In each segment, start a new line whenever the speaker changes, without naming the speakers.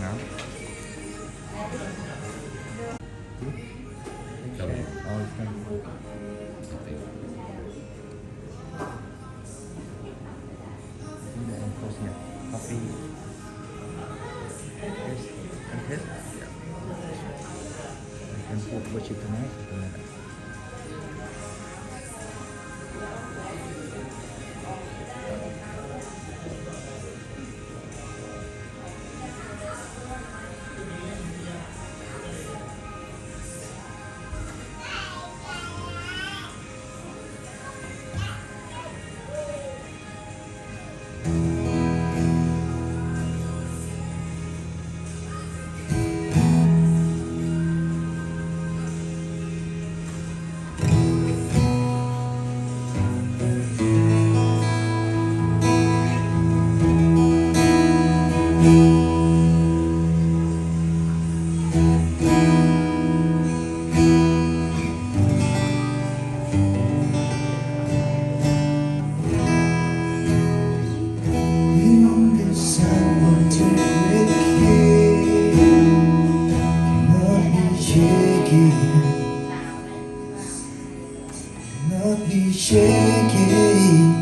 Now.
Coming.
All is fine. And closing it. Copy. Paste. And paste. Yeah. You can put worship tonight. Something like that.
Not be shaking.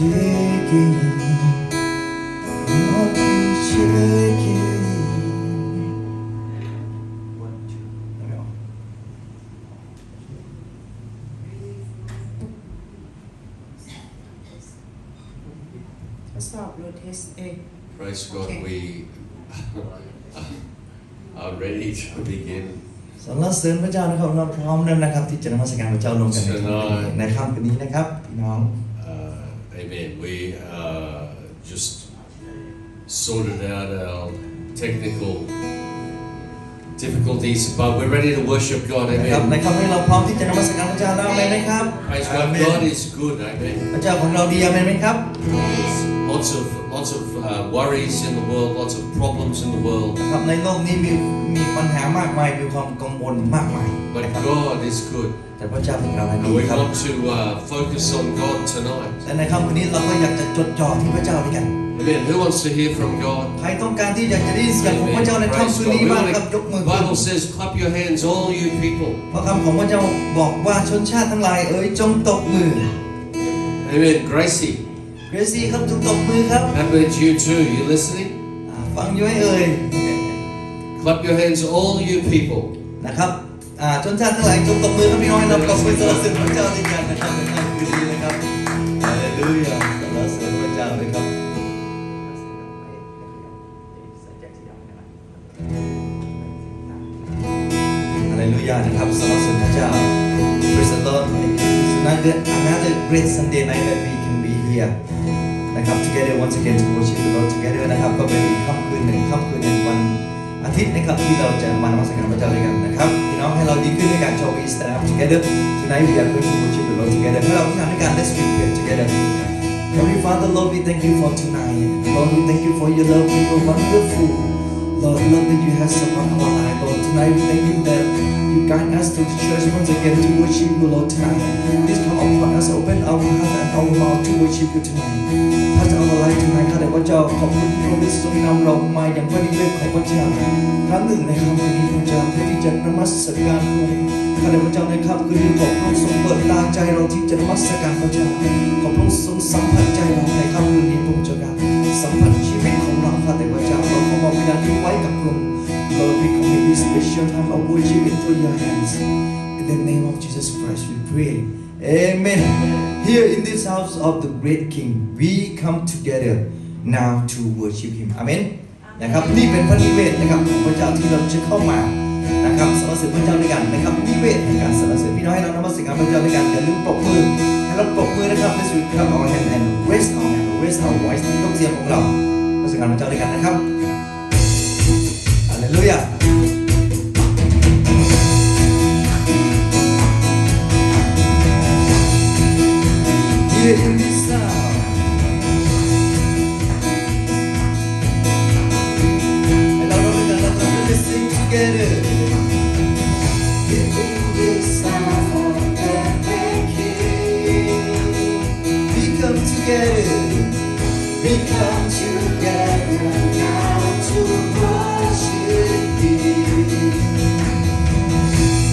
Shaking, not be shaking.
Stop your test A.
Praise God,
Okay.
we are ready to begin
สรรเสริญพระเจ้านะครับเราพร้อมแล้วนะครับที่จะนมัสการพระเจ้าลงกันในค่ำคืนนี้นะครับพี่น้อง
Amen. We just sorted out our technical difficulties, but we're ready to worship God.
นะครับ
Amen.
ในค่ำนี้เราพร้อมที่จะนมัสการพระเจ้าแล้วอาเมนไหมครับ
Praise
อา
God.
เมน
God is good. Amen.
พระเจ้าของเราดีอาเมนไหมครับ
Lots of worries in the world, lots of problems in the world.
นะครับในโลกนี้มีปัญหามากมายมีความกังวลมากมาย
But God is good.
แต่พระเจ้าของเรานั้น
And
ดี
we
ครับ
want to focus on God tonight.
และในค่ำคืนนี้เราก็อยากจะจดจ่อที่พระเจ้าด้วยกัน
Amen. Who wants to hear from God?
ใครต้องการที่อยากจะได้ยินเสียงของพระเจ้าใน
Praise
ค่ำคืน
God.
นี้บ้างครับยกมือ
The
ขึ้น
Bible says, clap your hands, all you people.
เพราะคำของพระเจ้าบอกว่าชนชาติทั้งหลายเอ๋ยจงตบมือ
Amen. Gracie,
เกรซี่ครับจงตบมือครับ
that means you too. You listening?
ฟังอยู่ให้เอ่ย
Clap your hands, all you people.
นะครับชนชาติทั้งหลายจงตบมือครับพี่น้อยเราตบมือสรรเสริญพระเจ้าด้วยกันนะครับในค่ำคืนนี้นะครับฮาเลลูยาสรรเสริญพระเจ้าเลยครับฮาเลลูยานะครับสรรเสริญพระเจ้า Praise the Lord It's another great Sunday night that we can be here นะครับ together once again to worship the Lord together นะครับก็เป็นอีกค่ำคืนหนึ่งวันอาทิตย์นะครับที่เราจะมานมัสการพระเจ้าด้วยกันนะครับพี่น้องให้เราดีขึ้นด้วยการ shall we stand up together tonight we are going to worship the Lord together ให้เราที่ทำด้วยกัน let's pray together Heavenly Father Lord we thank you for tonight Lord we thank you for your love you are wonderful Lord, love that you have upon our life, Lord. Tonight we thank you that you guide us to the church once again to worship you, Lord, tonight. Please come upon us, open our heart and our mouth to worship you tonight. Touch our life tonight ข้าแต่พระเจ้าขอบคุณที่พระองค์ทรงนำเรามาอย่างพระนิเวศของพระเจ้าครั้งหนึ่งในค่ำคืนนี้พระเจ้าเพื่อที่จะนมัสการพระองค์ข้าแต่พระเจ้าในค่ำคืนนี้ขอพระองค์ทรงเปิดตาใจเราที่จะนมัสการพระเจ้าขอพระองค์ทรงสัมผัสใจเราในค่ำคืนนี้พระเจ้าครับสัมผัสชีวิตของเราข้าแต่พระเจ้าเราขอมอบวิญญาณนี้ไว้กับพระองค์ Lord, we commit this special time of worship into your hands. In the name of Jesus Christ, we pray. Amen. Here in this house of the great King, we come together now to worship Him. Amen. นะครับนี่เป็นพระนิเวศนะครับของพระเจ้าที่เราจะเข้ามานะครับสรรเสริญพระเจ้าด้วยกันนะครับนิเวศแห่งการสรรเสริญพี่น้องให้เรานมัสการพระเจ้าด้วยกันอย่าลืมปรบมือให้เราปรบมือนะครับ Let's clap our hands and raise our hand, raise our voice ยกเสียงของเรานมัสการพระเจ้าด้วยกันนะครับ Hallelujah. Here in this sound, and all of us let's sing together. Here in this sound of the great King, we come together. We come together now to worship Him.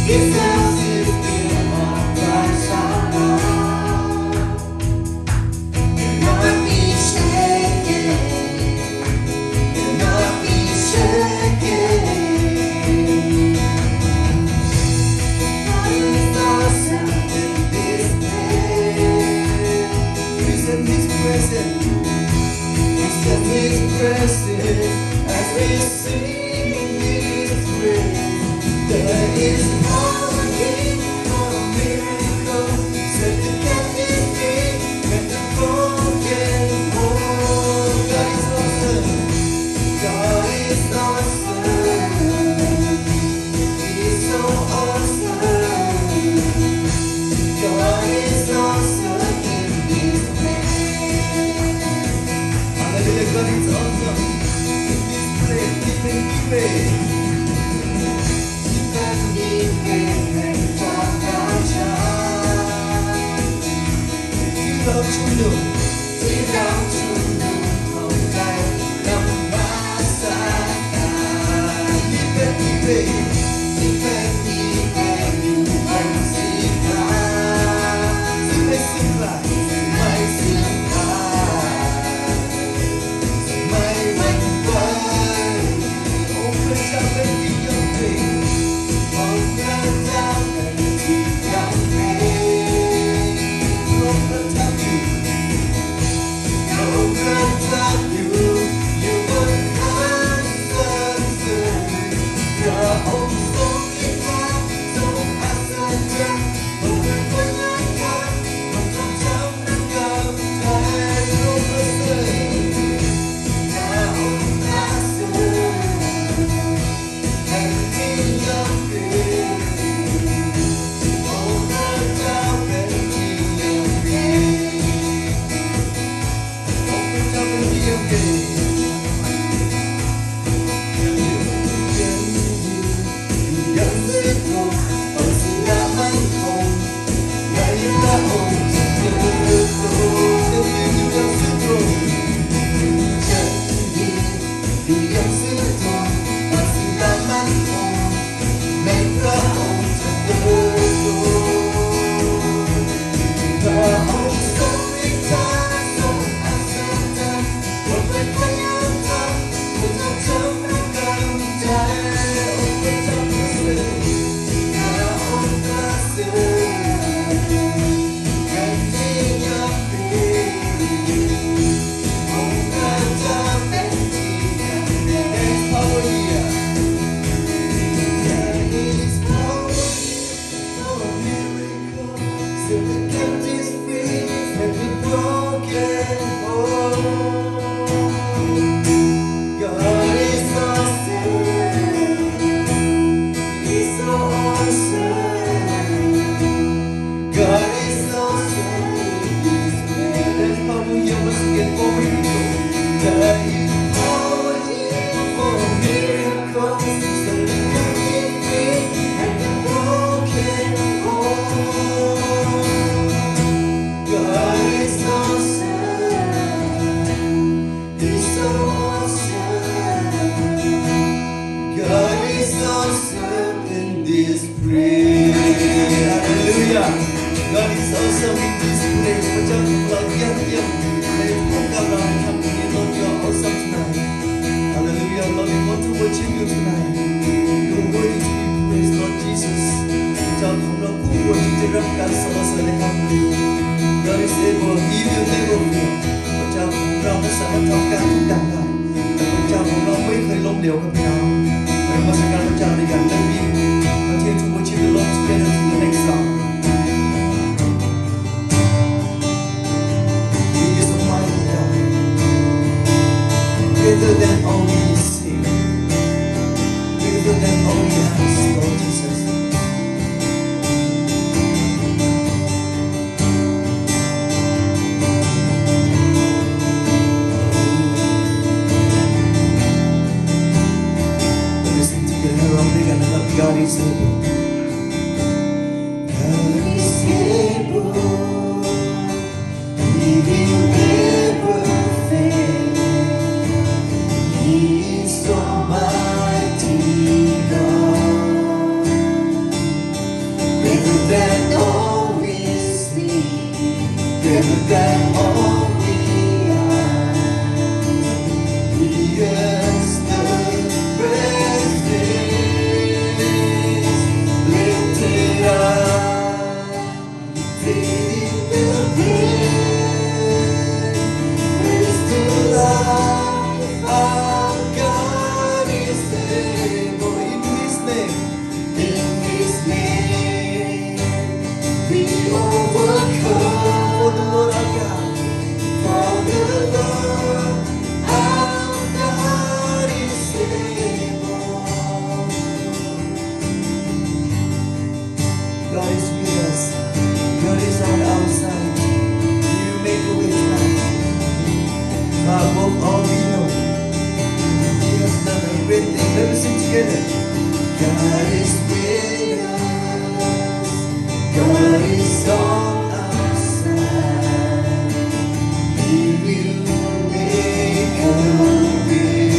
His house is built on Christ's rock, and not be shaken, and not be shaken. God is awesome in this place. He's in His presence. In His presence, as we sing His praise, there is power in for a miracle. Set the captives free, make the broken whole. God is awesome. God is awesome. He's so awesome. God is awesome in His place. Hallelujah, God is awesome in this place. Even praise. Even praise and talk our child. You love to know. You love to know. Không phải lòng mà xa ta. Even praise. Even you vẫn xin ta. Xin lại. Mãi xin ta. My way, open up and be your face. Open up and be your face. Open up you, open up you. You would answer. Your own soul is out, so answer. Open when I come, open up and come. Time open. There is power here for a miracle. เยี่ยมในทุกการเราทำนี้ Lord you are awesome tonight Hallelujah Lord we want to worship you tonight you are worthy to be praised Lord Jesus เจ้าของเราผู้ควรที่จะรับการสรรเสริญในคำนี้ God is able He will never fail พระเจ้าของเรานั้นสามารถทำการทุกอย่างได้แต่พระเจ้าของเราไม่เคยล้มเหลวกับพี่น้องในมาสการพระเจ้าในการเล่นวิ่ง Continue to worship the Lord together to the next song He is a mighty God greater than all we see greater than all we ask Lord Jesus God is able. God is able. He will never fail. He is Almighty God. Greater than all we see. Greater than all we are. He is the present. God is with us. God is on our side. He will make a way tonight. Above all we know, He has done a great thing. Let us sing together. God is with us. God is on our side. He will make a way.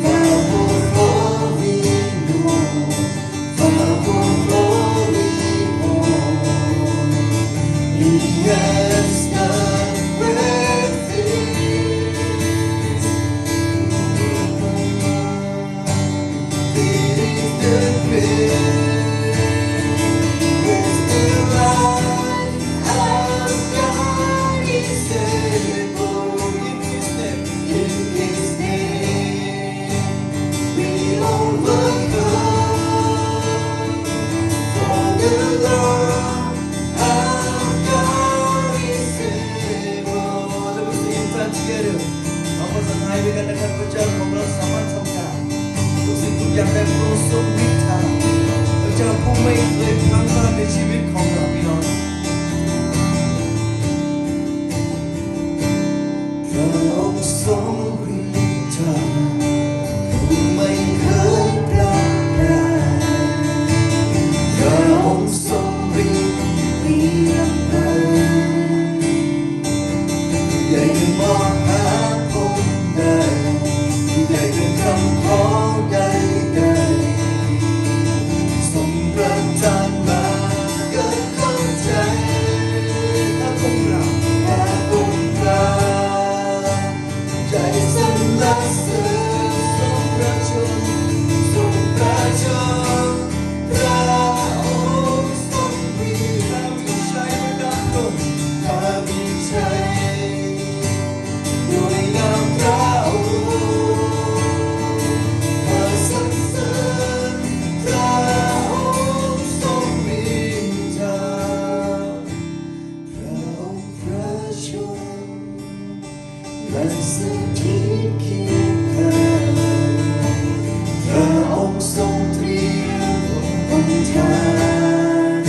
Above all we know. He has done great things. It is the grace the light. Our God is able. In His name, we overcome. For the Lord, our God is able. Let us sing it together. เอาภาษาไทยด้วยกันนะครับพระเจ้าของเราสามารถทำการทุกสิ่งทุกอย่างได้โปรดทรงฤทธาพระเจ้าผู้ไม่เคยพลั้งพลาดในชีวิตของเราพี่น้องพระองค์ทรงฤทธาผู้ไม่เคยพลาดพลาดพระองค์ทรงฤทธิ์เพียงพอใหญ่ถึงมองหาพบได้ใหญ่ถึงคำขอใดทรงประทานมาเกิดเข้าใจพระองค์เราใจสรรเสริญทรงประชนพระองค์ทรงมีพระวิชัยดำรงพระวิชัยด้วยนามพระองค์พระสรรเสริญพระองค์ทรงมีธรรมพระองค์พระชนและสถิตเคียงข้างพระองค์ทรงเตรียมหนทาง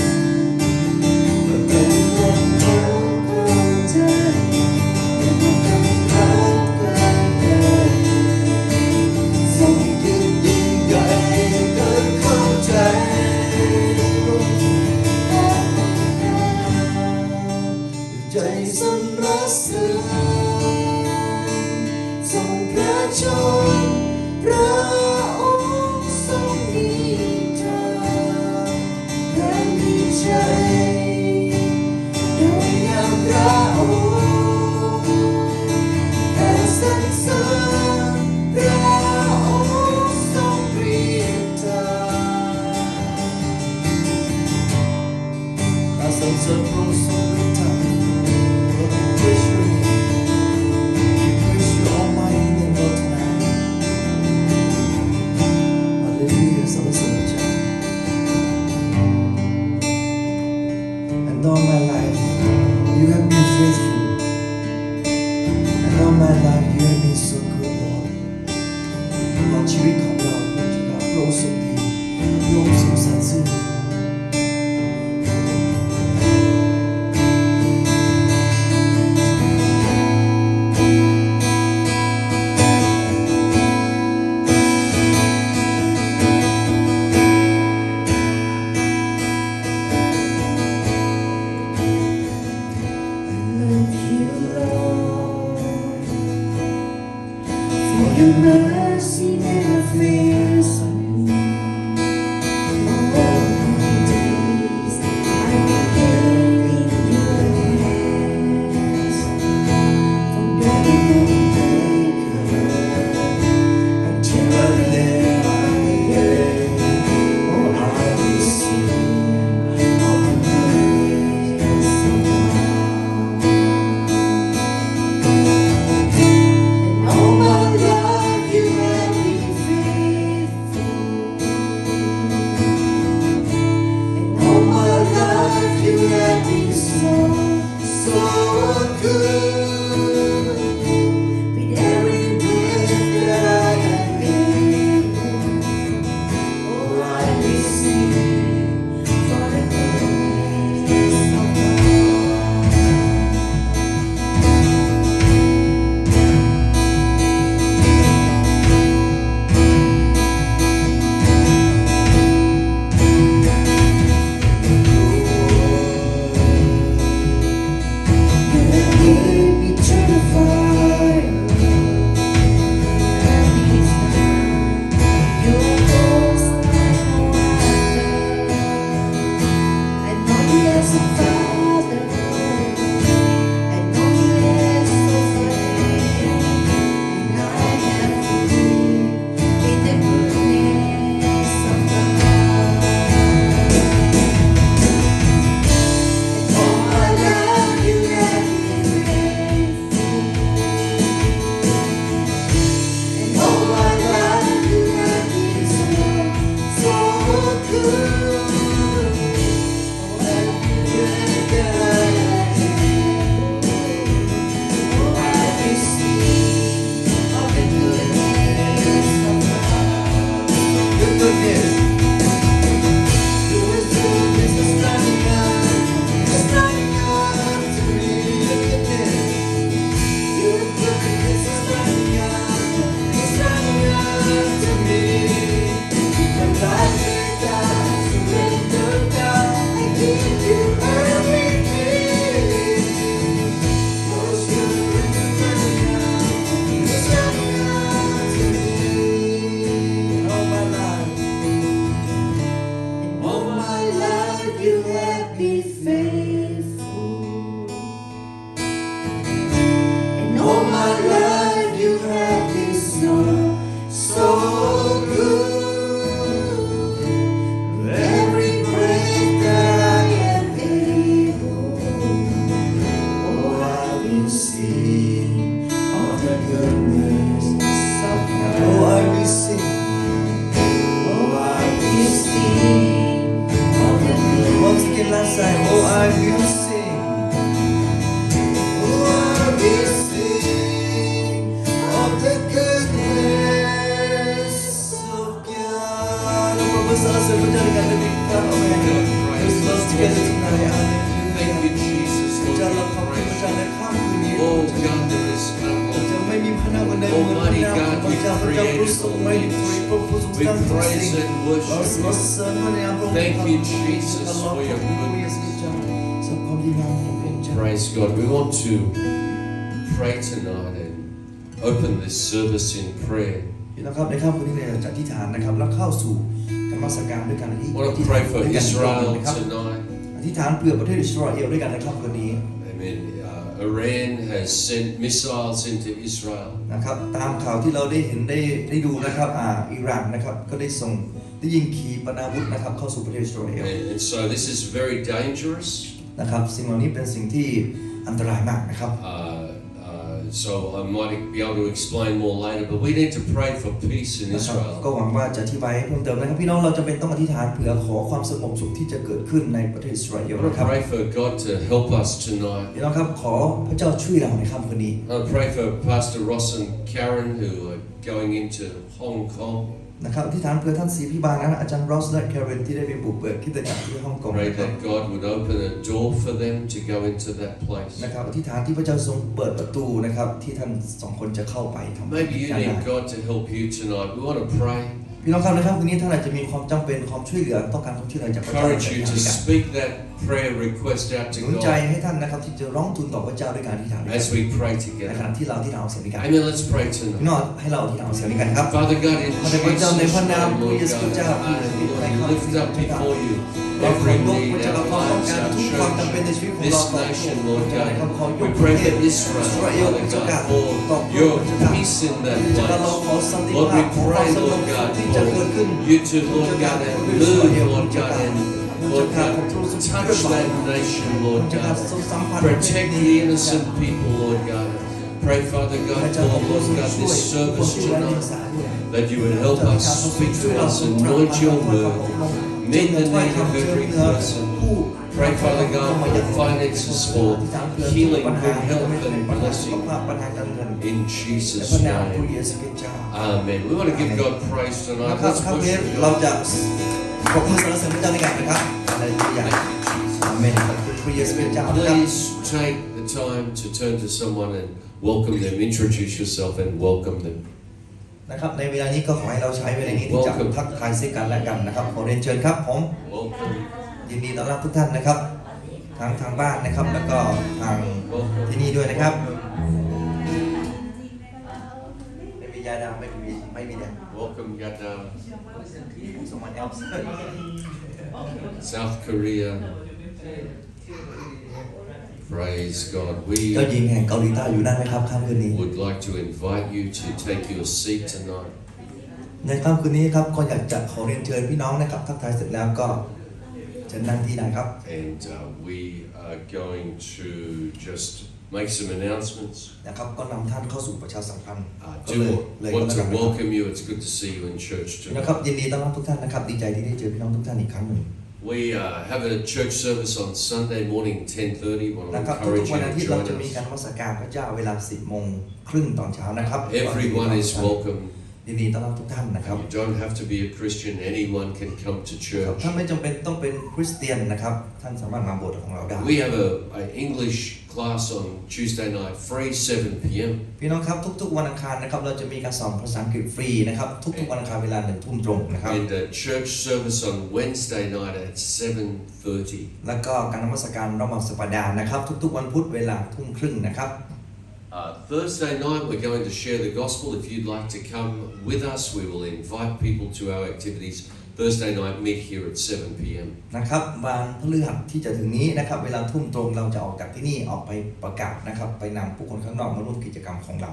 เป็นลมหายใจเป็นลมหายใจทรงยิ่งใหญ่เกินเข้าใจใจสรรเสริญทรงพระชนพระองค์ทรงมีธรรมและมีชัยด้วยนาม my life you have been so good Lord ตลอดชีวิตของเราพระเจ้าพระองค์ทรงดีพระองค์ทรงสัตย์ซื่อ
Your mercy never fails me. All my days I will live in your hands. From daybreak until the day I end. Oh, I will sing of the praise of God. And all my life you have been faithful. And all my life you have been so, so good. With every breath that I am able, oh, I will sing for the praise of You have led me to the fire. Your voice like no other. I know you as a father. I know you as a friend. And I have believed in the goodness of God. And all my life you have been faithful. And all my life you have been so, so good. Oh, every breath that I am, oh, I will sing of the goodness of God.
Your goodness
Your goodness is running out, it's running out to me. Your goodness is running out, it's running out to me. When life is down, surrender down, I give you everything. Your goodness is running out, it's running out to me.
all my life
And all my life you have been faithful. And all my life you have been so, so good. With every breath that I am able, oh, I will sing of the goodness of God.
oh I will sing
Oh, I will sing of the goodness.
once again last time oh I will sing
Oh, I will sing of the goodness of God.
เราประสานเสริมพระเจ้าในการเป็นพระองค์เอง Let's love together tonight
Thank you, Jesus.
พระ
Lord,
เจ้า
we
เราขอบคุณพระ
praise
เจ้า
you.
ในค่ำคืนนี้
Oh God, there is none
พระ
like
เจ้า
you.
ไม่มีพระนามคนใดเหมือนพระนามของพระเจ้าพระเจ้าผู้ทรงไม่มีพระผู้ทรง
We
ตั้งทุก
praise
สิ่ง
and
เรา
worship
สรรเสริญพระนามพระองค์
Thank you, Jesus, for your goodness.
สำหรับความดีงามของพระองค์เจ้า
Praise God. We want to pray tonight and open this service in prayer.
นะครับในค่ำคืนนี้เราจะอธิษฐานนะครับแล้วเข้าสู่การนมัสการด้วยกันอธิ
I want
ษ
to
ฐาน
pray for
ด้วยกัน
Israel
นะครับ
tonight.
อธิษฐานเพื่อประเทศอิสราเอลด้วยกันในค่ำคืนนี้
Amen. Iran has sent missiles into Israel.
นะครับตามข่าวที่เราได้เห็นได้ดูนะครับอิหร่านนะครับก็ได้ยิงขีปนาวุธนะครับเข้าสู่ประเทศอิสราเอล
And so this is very dangerous.
นะครับสิ่งเหล่านี้เป็นสิ่งที่อันตรายมากนะครับ
so I might be able to explain more later. But we need to pray for peace in
นะครับก็
Israel.
หวังว่าจะอธิบายให้เพิ่มเติมนะครับพี่น้องเราจะเป็นต้องอธิษฐานเผื่อขอความสงบสุขที่จะเกิดขึ้นในประเทศอิสราเอล
I want
นะครับ
to pray for God to help us tonight.
พี่น้องครับขอพระเจ้าช่วยเราในค่ำคืนนี้
I pray for Pastor Ross and Karen who are going into Hong Kong.
นะครับอธิษฐานเพื่อท่านศรีพิบาลนะอาจารย์รอสและแคเรนที่ได้ไปบุกเบิกคริสตจักรที่ฮ่องกง
Pray
นะครับ
that God would open a door for them to go into that place.
นะครับอธิษฐานที่พระเจ้าทรงเปิดประตูนะครับที่ท่านสองคนจะเข้าไปทำ
Maybe you
การ
need God to help you tonight. We want to pray.
พี่น้องครับในค่ำคืนนี้ท่านอาจจะมีความจำเป็นความช่วยเหลือต้องการความช่วยเหลือจากพระเจ้า
Encourage you to speak that prayer request out
ห
to
นุนใจ
God
ให้ท่านนะครับที่จะร้องทูลต่อพระเจ้าด้วยการอธิษฐานด้วยกัน
as we pray
ในขณะ
together.
ที่เราอธิษฐานเอาเสียงด้วยกัน
Amen. Let's pray
พี่
tonight.
น้องให้เราอธิษฐานเอาเสียงด้วยกันครับ
Father God, in
พระเจ้าใน
Jesus'
พระนาม
name,
พระ
Lord
เยซู
God,
เจ้า
I lift up before you
เราขอ
every
ยก
need,
พระเจ้า
our
ความต้อง
lives,
การ
our
ทุกความจำ
church,
เป็นในชีวิตของ
this
เรา
nation, Lord
ขอ
God.
ยก
We pray
ประเท
for
ศ
Israel,
อิสราเอล
Father
พระเจ้า
God,
ต่อ
for
พระ
your
เจ้า
peace in that
พระเจ้าเราขอ
place.
สันติ
Lord,
ภา
we
พขอความ
pray,
สง
Lord
บ
God,
ที่จะเกิดขึ้น
for you to, Lord God, and move, Lord God, and Lord God, touch that nation, Lord God. Protect the innocent people, Lord God. Pray, Father God, for, Lord God, this service tonight, that you would help us, speak to us, anoint your word, meet the need of every person. Pray, Father God, for finances, for healing, good health, and blessing. In Jesus' name. Amen. We want to give God praise
นะ
tonight.
ครับ
Let's
ครั้งนี้
worship
เรา
God.
จะปรบมือสรรเสริญพระเจ้าด้วยกันนะครับอะไรทุกอย่างอาเมนขอบคุณพระเยซูเป็นเจ้านะครับ
Please take the time to turn to someone and welcome them. Introduce yourself and welcome them.
นะครับในเวลานี้ก็ขอให้เราใช้เวลานี้ที่จะทักทายซึ่งกันและกันนะครับขอเรียนเชิญครับผม
Welcome.
ยินดีต้อนรับทุกท่านนะครับทั้งทางบ้านนะครับแล้วก็ทางที่นี่ด้วยนะครับไม่มียาดำไม่มีแดง
Welcome, Yada.
someone else
South Korea. Praise God.
เจ้า
We
หญิงแห่งเกาหลีใต้อยู่นั่นไหมครับค่ำคืนนี้
would like to invite you to take your seat tonight.
ในค่ำคืนนี้ครับก็อยากจะขอเรียนเชิญพี่น้องนะครับทักทายเสร็จแล้วก็เชิญนั่งที่ได้ครับ
And we are going to just make some announcements.
นะครับก็นำท่านเข้าสู่ประชาสัมพันธ์ก็
Do
เลยก็
want
แล้ว
to
กันนะครับ
welcome you. It's good to see you in church
นะ
tonight.
ครับยินดีต้อนรับทุกท่านนะครับดีใจที่ได้เจอพี่น้องทุกท่านอีกครั้งหนึ่ง
We have a church service on Sunday morning, 10:30. Want to
นะครับทุก
encourage
ๆวัน
you
อา
to
ทิตย์เรา
join
จะมีการ
us.
นมัสการพระเจ้าเวลา 10:30 ตอนเช้านะครับ
Everyone is welcome.
ยินดีต้อนรับทุกท่านนะครับ
You don't have to be a Christian. Anyone can come to
ครับ
church.
ท่านไม่จำเป็นต้องเป็นคริสเตียนนะครับท่านสามารถมาโบสถ์ของเราได้
We have an English class on Tuesday night, free 7 p.m.
พี่น้องครับทุกๆวันอังคารนะครับเราจะมีการสอนภาษาอังกฤษฟรีนะครับทุกๆวันอังคารเวลา 1 ทุ่มตรงนะครับ
And a church service on Wednesday night at 7:30.
แล้วก็การนมัสการระหว่างสัปดาห์นะครับทุกๆวันพุธเวลา 1:30 นะครับ
Thursday night, we're going to share the gospel. If you'd like to come with us, we will invite people to our activities. Thursday night, meet here at 7 p.m.
นะครับวันพฤหัสที่จะถึงนี้นะครับเวลา ทุ่มตรงเราจะออกจากที่นี่ออกไปประกาศนะครับไปนำผู้คนข้างนอกมาร่วมกิจกรรมของเรา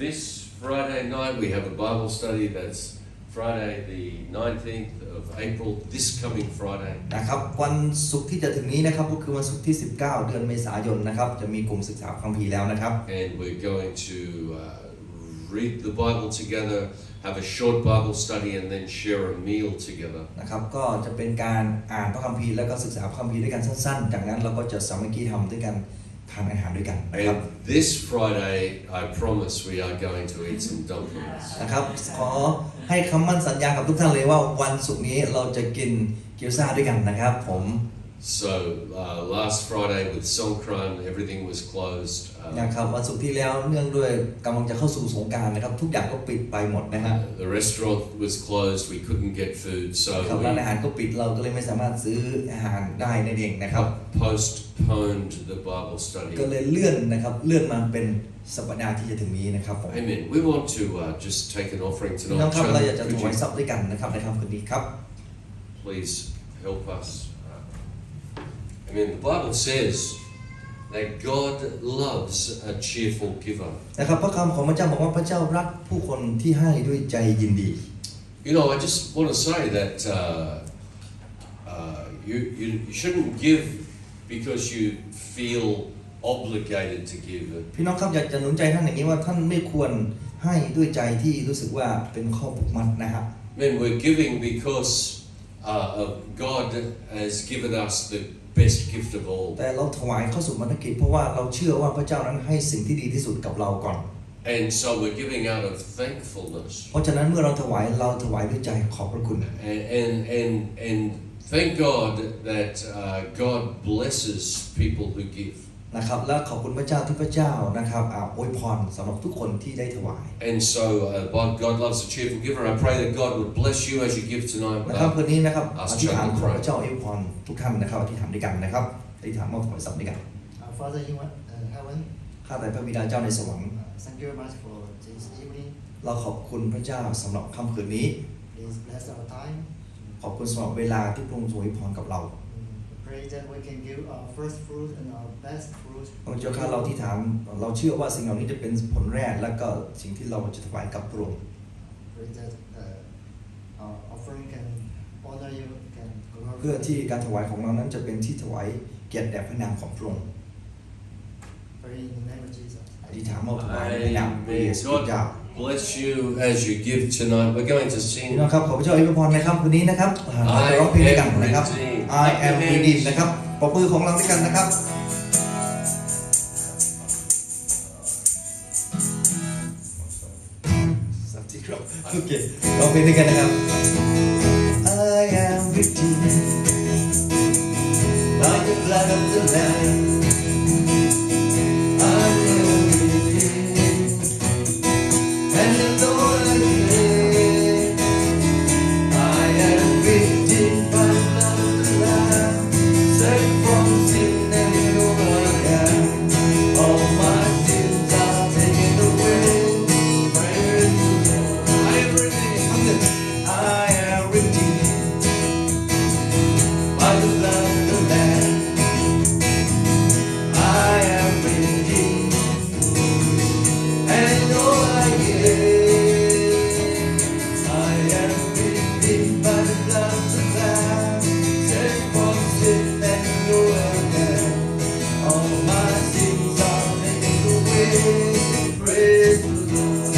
This Friday night, we have a Bible study. That's Friday, the 19th of April. This coming Friday.
นะครับวันศุกร์ที่จะถึงนี้นะครับก็คือวันศุกร์ที่ 19 เดือนเมษายนนะครับจะมีกลุ่มศึกษาคัมภีร์แล้วนะครับ
And we're going to read the Bible together, have a short Bible study, and then share a meal together.
นะครับก็จะเป็นการอ่านพระคัมภีร์แล้วก็ศึกษาพระคัมภีร์ด้วยกันสั้นๆจากนั้นเราก็จะสามัคคีธรรมด้วยกันทานอาหารด้วยกันนะครับ
And this Friday, I promise we are going to eat some dumplings.
นะครับขอให้คำมั่นสัญญากับทุกท่านเลยว่าวันศุกร์นี้เราจะกินเกี๊ยวซ่าด้วยกันนะครับผม
So last Friday with Songkran, everything was closed.
นะครับวันศุกร์ที่แล้วเนื่องด้วยกำลังจะเข้าสู่สงกรานต์นะครับทุกอย่างก็ปิดไปหมดนะฮะ
The restaurant was closed. We couldn't get food,
ครับ
so
ร้านอาหารก็ปิดเราก็เลยไม่สามารถซื้ออาหารได้นั่นเองนะครับ
we postponed the Bible
ก็
study.
เลยเลื่อนนะครับเลื่อนมาเป็นสัปดาห์ที่จะถึงนี้นะครับผม
Amen. We want to just take an offering
พี่น้อง
tonight.
ครับเราอยากจะ
Could
ถวาย
you
ทรัพย์ด้วยกันนะครับในค่ำคืนนี้ครับ
please help us? The Bible says that God loves a cheerful giver.
นะครับพระคำของพระเจ้าบอกว่าพระเจ้ารักผู้คนที่ให้ด้วยใจยินดี
You know, I just want to say that you shouldn't give because you feel obligated to give it.
พี่น้องครับอยากจะหนุนใจท่านอย่างนี้ว่าท่านไม่ควรให้ด้วยใจที่รู้สึกว่าเป็นข้อผูกมัดนะครับ
Man, we're giving because God has given us the best gift of all.
แต่เราถวายเข้าสู่มรรคกิจเพราะว่าเราเชื่อว่าพระเจ้านั้นให้สิ่งที่ดีที่สุดกับเราก่อน
And so we're giving out of thankfulness.
เพราะฉะนั้นเมื่อเราถวายด้วยใจขอบพระคุณ
And thank God that God blesses people who give.
นะครับและขอบคุณพระเจ้าที่พระเจ้านะครับอวยพรสำหรับทุกคนที่ได้ถวาย
And so God loves a cheerful giver. I pray that God would bless you as you give tonight.
นะครับวันนี้นะครับอธิษฐานขอพระเจ้าอวยพรทุกท่านนะครับอธิษฐานด้วยกันนะครับอธิษฐานมอบถวายสัตว์ด้วยกัน
Father in heaven,
ข้าแต่พระบิดาเจ้าในสวรรค์
thank you very much for this evening.
เราขอบคุณพระเจ้าสำหรับค่ำคืนนี้
Please bless our time.
ขอบคุณสำหรับเวลาที่พระองค์ทรงอวยพรกับเรา
Pray that we can give our first fruit and our best fruit.
พระเจ้าข้าเราที่ถามเราเชื่อว่าสิ่งเหล่านี้จะเป็นผลแรกและก็สิ่งที่เราจะถวายกับพระองค์
Pray that our offering can honor you, can
เพื่อ
glorify
ที่
you.
การถวายของเรานั้นจะเป็นที่ถวายเกียรติแด่พระนามของพระองค์
Pray in the name of Jesus.
อธิษฐานมอบถวายในนามพระเย
Amen.
ซูคริสต์เจ้า
God bless you as you give tonight. We're going to
พี่
sing.
น้องครับขอพระเจ้าอวยพรในค่ำคืนนี้นะครับเราจะร้องเพลงด้วยกันนะครับ I am redeemed นะครับปรบมือของเราด้วยกันนะครับสักทีครับโอเคร้องเพลงด้วยกันนะครับ I am redeemed by the blood of the Lamb I am redeemed and the Lord again I am redeemed by the blood of the Lamb saved from sin and no again all my sins are taken away praise the Lord I am redeemed I am redeemed by the blood of the Lamb I am redeemed and all I give I am redeemed by the blood of the Lamb saved from sin and no again all my sins are taken away praise the Lord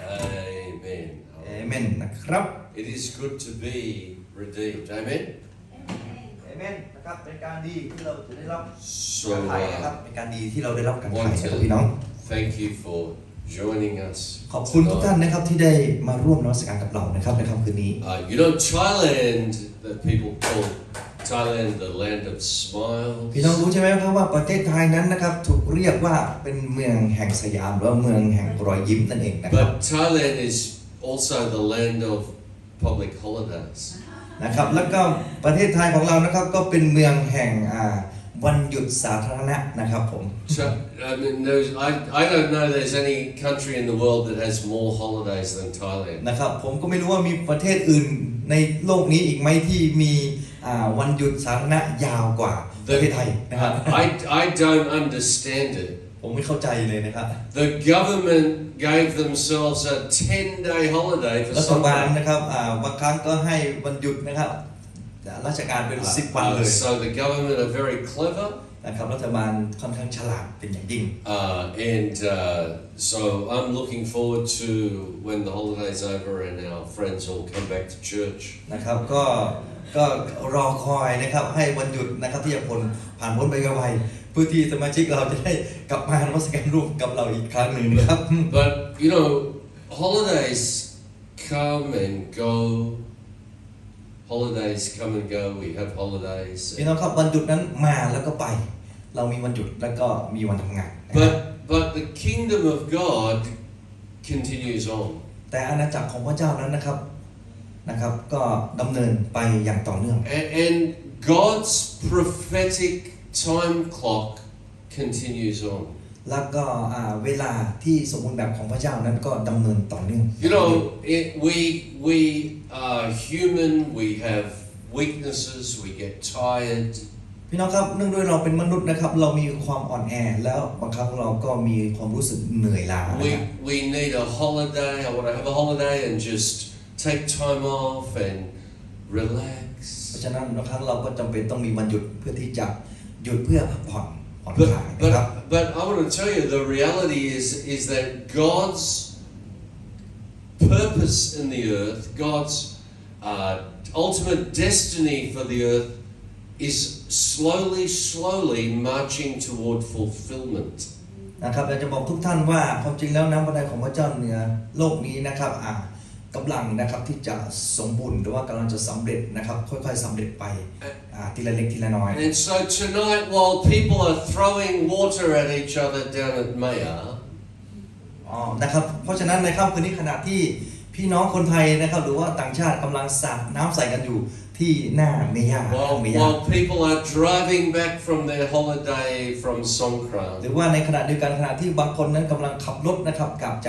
Amen.
เอเมนนะครับ
It is good to be redeemed. Amen.
เอเมนนะครับเป็นการดีที่เราจะได้รับ
So
การไถ่นะครับเป็นการดีที่เราได้รับการไถ่
want
นะครับพี่น้อง
to thank you for joining us.
ขอบคุณทุกท่าน
tonight.
นะครับที่ได้มาร่วมนมัสการกับเรานะครับในค่ำคืนนี้
You know, Thailand, that people call Thailand the land of
พี่
smiles.
น้องรู้ใช่ไหมครับว่าประเทศไทยนั้นนะครับถูกเรียกว่าเป็นเมืองแห่งสยามหรือว่าเมืองแห่งรอยยิ้มนั่นเองนะครับ
But Thailand is also the land of public holidays.
นะครับแล้วก็ประเทศไทยของเรานะครับก็เป็นเมืองแห่งวันหยุดสาธารณะนะครับผม
So, I mean, I don't know there's any country in the world that has more holidays than Thailand.
นะครับผมก็ไม่รู้ว่ามีประเทศอื่นในโลกนี้อีกไหมที่มีวันหยุดสาธารณะยาวกว่าประเทศไทยนะครับ
I don't understand it.
ผมไม่เข้าใจเลยนะครับ
The government gave themselves a 10-day holiday for
รัฐบาล
something.
นะครับบางครั้งก็ให้วันหยุดนะครับราชการเป็น10 วันเลย
So the government are very clever.
นะครับรัฐบาลค่อนข้างฉลาดเป็นอย่างยิ่ง
And so I'm looking forward to when the holiday's over and our friends all come back to church.
นะครับก็รอคอยนะครับให้วันหยุดนะครับที่จะผ่านพ้นไปไวๆเพื่อที่สมาชิกเราจะได้กลับมานมัสการร่วมกับเราอีกครั้งหนึ่งนะครับ
But you know, holidays come and go. Holidays come and go. We have holidays.
พี่น้องครับวันหยุดนั้นมาแล้วก็ไป เรามีวันหยุดแล้วก็มีวันทำงานนะครับ
But the kingdom of God continues on.
แต่อาณาจักรของพระเจ้านั้นนะครับก็ดำเนินไปอย่างต่อเนื่อง
And God's prophetic time clock continues on.
แล้วก็เวลาที่สมบูรณ์แบบของพระเจ้านั้นก็ดำเนินต่อเนื่อง
You know, we are human. We have weaknesses. We get tired.
พี่น้องครับเนื่องด้วยเราเป็นมนุษย์นะครับเรามีความอ่อนแอแล้วบางครั้งเราก็มีความรู้สึกเหนื่อยล้านะครับ
We need a holiday. I want to have a holiday and just take time off and relax.
พระ ฉะนั้นบางครั้งเราก็จำเป็นต้องมีวันหยุดเพื่อที่จะหยุดเพื่อพักผ่อนคลายนะครับ
But I want to tell you the reality is that God's purpose in the earth, God's ultimate destiny for the earth is slowly marching toward fulfillment.
นะครับอยากจะบอกทุกท่านว่าความจริงแล้วน้ำพระทัยของพระเจ้าเหนือโลกนี้นะครับกำลังนะครับที่จะสมบูรณ์หรือว่ากำลังจะสำเร็จนะครับค่อยๆสำเร็จไปทีละเล็กทีละน้อย
And so tonight, while people are throwing water at each other down at Maya,
นะครับเพราะฉะนั้นในค่ำคืนนี้ขณะที่พี่น้องคนไทยนะครับหรือว่าต่างชาติกำลังสาดน้ำใส่กันอยู่ที่หน้าเมย่า
while people are driving back from their holiday from Songkran,
หรือว่าในขณะเดียวกันขณะที่บางคนนั้นกำลังขับรถนะครับกลับจ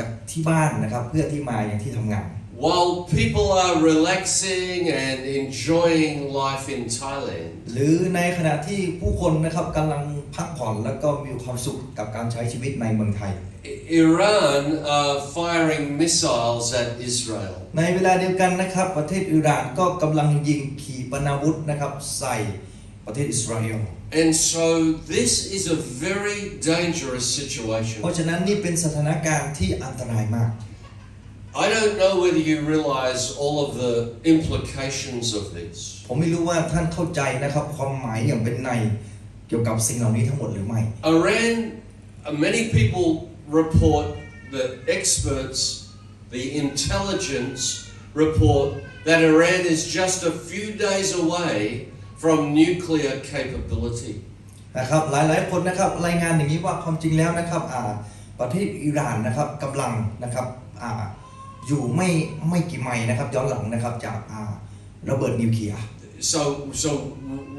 ากที่บ้านนะครับเพื่อที่มาอย่างที่ทำงาน
while people are relaxing and enjoying life in Thailand,
หรือในขณะที่ผู้คนนะครับกำลังพักผ่อนแล้วก็มีความสุขกับการใช้ชีวิตในเมืองไทย
Iran are firing missiles at Israel.
ในเวลาเดียวกันนะครับประเทศอิหร่านก็กำลังยิงขีปนาวุธนะครับใส่ประเทศอิสราเอล
And so this is a very dangerous situation.
เพราะฉะนั้นนี่เป็นสถานการณ์ที่อันตรายมาก
I don't know whether you realize all of the implications of this.
ผมไม่รู้ว่าท่านเข้าใจนะครับความหมายอย่างเป็นในเกี่ยวกับสิ่งเหล่านี้ทั้งหมดหรือไม่
Iran, many people report that experts, the intelligence report that Iran is just a few days away from nuclear capability.
นะครับหลายๆคนนะครับรายงานอย่างนี้ว่าความจริงแล้วนะครับประเทศอิหร่านนะครับกำลังนะครับอยู่ไม่กี่ไมล์นะครับย้อนหลังนะครับจากระเบิดนิวเคลียร์
So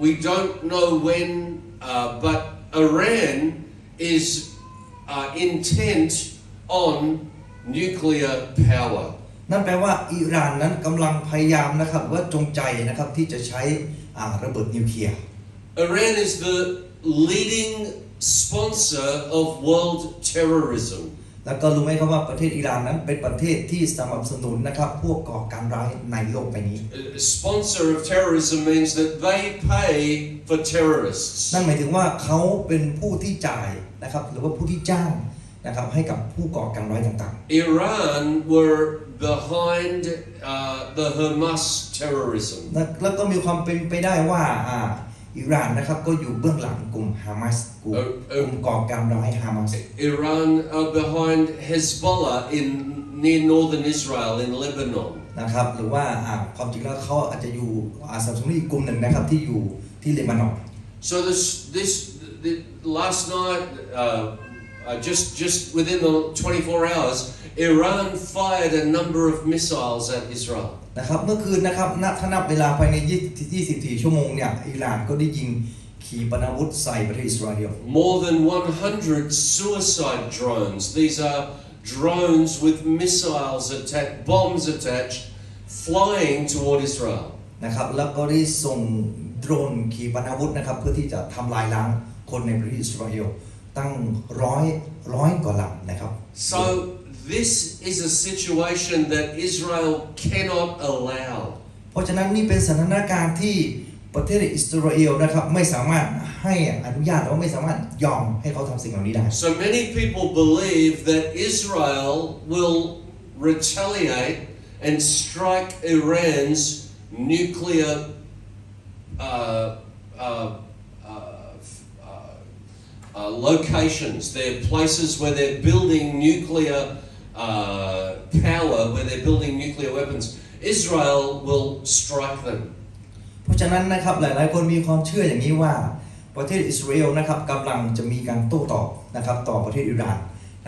we don't know when, but Iran is intent on nuclear power.
นั่นแปลว่าอิหร่านนั้นกำลังพยายามนะครับว่าจงใจนะครับที่จะใช้ระเบิดนิวเคลียร์
Iran is the leading sponsor of world terrorism.
แล้วก็รู้ไหมครับว่าประเทศอิหร่านนั้นเป็นประเทศที่สนับสนุนนะครับพวกก่อการร้ายในโลกใบนี้
Sponsor of terrorism means that they pay for terrorists.
นั่นหมายถึงว่าเขาเป็นผู้ที่จ่ายนะครับหรือว่าผู้ที่จ้างนะครับให้กับผู้ก่อการร้ายต่างๆ
Iran were behind the Hamas terrorism.
แล้วก็มีความเป็นไปได้ว่าอิหร่านนะครับก็อยู่เบื้องหลังกลุ่มฮามาสกลุ่มก่อการร้ายฮามาส
Iran are behind Hezbollah near northern Israel in Lebanon.
นะครับหรือว่าความจริงแล้วเขาอาจจะอยู่สนับสนุนอีกกลุ่มหนึ่งนะครับที่อยู่ที่เลบานอน
So this last night, just within the 24 hours, Iran fired a number of missiles at Israel.
นะครับเมื่อคืนนะครับถ้านับเวลาภายใน24 ชั่วโมงเนี่ยอิหร่านก็ได้ยิงขีปนาวุธใส่ประเทศอิสราเอล
More than 100 suicide drones. These are drones with missiles attached, bombs attached, flying toward Israel.
นะครับแล้วก็ได้ส่งโดรนขีปนาวุธนะครับเพื่อที่จะทำลายล้างคนในประเทศอิสราเอลตั้งร้อยกว่าลำนะครับ
So this is a situation that Israel cannot allow.
เพราะฉะนั้นนี่เป็นสถานการณ์ที่ประเทศอิสราเอลนะครับไม่สามารถให้อนุญาตหรือว่าไม่สามารถยอมให้เขาทำสิ่งเหล่านี้ได้
So many people believe that Israel will retaliate and strike Iran's nuclear locations. They're places where they're building nuclear power, where they're building nuclear weapons. Israel will strike them.
เพราะฉะนั้นนะครับหลายๆคนมีความเชื่ออย่างนี้ว่าประเทศอิสราเอลนะครับกำลังจะมีการโต้ตอบนะครับต่อประเทศอิหร่าน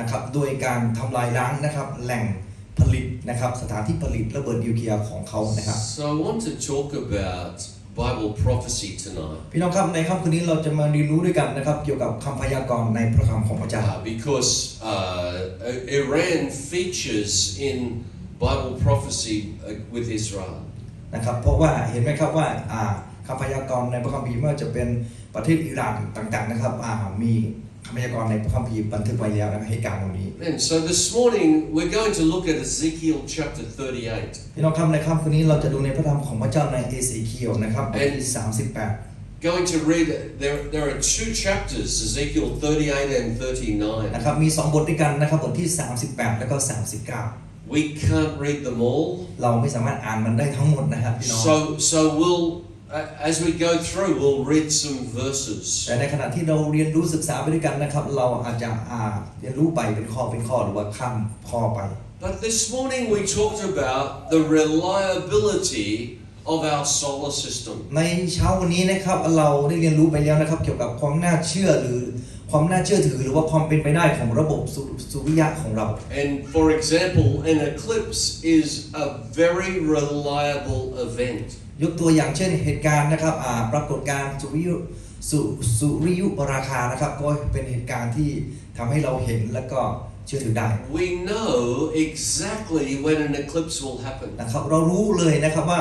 นะครับโดยการทำลายล้างนะครับแหล่งผลิตนะครับสถานที่ผลิตระเบิดนิวเคลียร์ของเขานะครับ
So I want to talk about Bible prophecy tonight.
พี่น้องครับในค่ำคืนนี้เราจะมาเรียนรู้ด้วยกันนะครับเกี่ยวกับคำพยากรณ์ในพระคำของพระเจ้า
Because Iran features in Bible prophecy with Israel.
นะครับเพราะว่าเห็นไหมครับว่าคำพยากรณ์ในพระคัมภีร์ไม่ว่าจะเป็นประเทศอิหร่านต่างๆนะครับมี คำพยากรณ์ในพระคัมภีร์บันทึกไว้แล้วนะครับเหตุการณ์ตรงนี้
And so this morning we're going to look at Ezekiel chapter 38.
พี่น้องครับในค่ำคืนนี้เราจะดูในพระธรรมของพระเจ้าในเอเสเคียลนะครับบทที่38
Going to read, there are two chapters, Ezekiel 38 and 39.
นะครับมี2บทด้วยกันนะครับบทที่38แล้วก็39
We can't read them all.
เราไม่สามารถอ่านมันได้ทั้งหมดนะครับพี่น้อง
So we'll, as we go through, we'll read some verses.
แต่ในขณะที่เราเรียนรู้ศึกษาไปด้วยกันนะครับเราอาจจะเรียนรู้ไปเป็นข้อหรือว่าข้ามข้อไป
But this morning we talked about the reliability of our solar system.
ในเช้าวันนี้นะครับเราได้เรียนรู้ไปแล้วนะครับเกี่ยวกับความน่าเชื่อหรือความน่าเชื่อถือหรือว่าความเป็นไปได้ของระบบสุริยะของเรา
And for example, an eclipse is a very reliable event.
ยกตัวอย่างเช่นเหตุการณ์นะครับปรากฏการณ์สุริยุปราคานะครับก็เป็นเหตุการณ์ที่ทำให้เราเห็นและก็เชื่อถือได้
We know exactly when an eclipse will happen.
นะครับเรารู้เลยนะครับว่า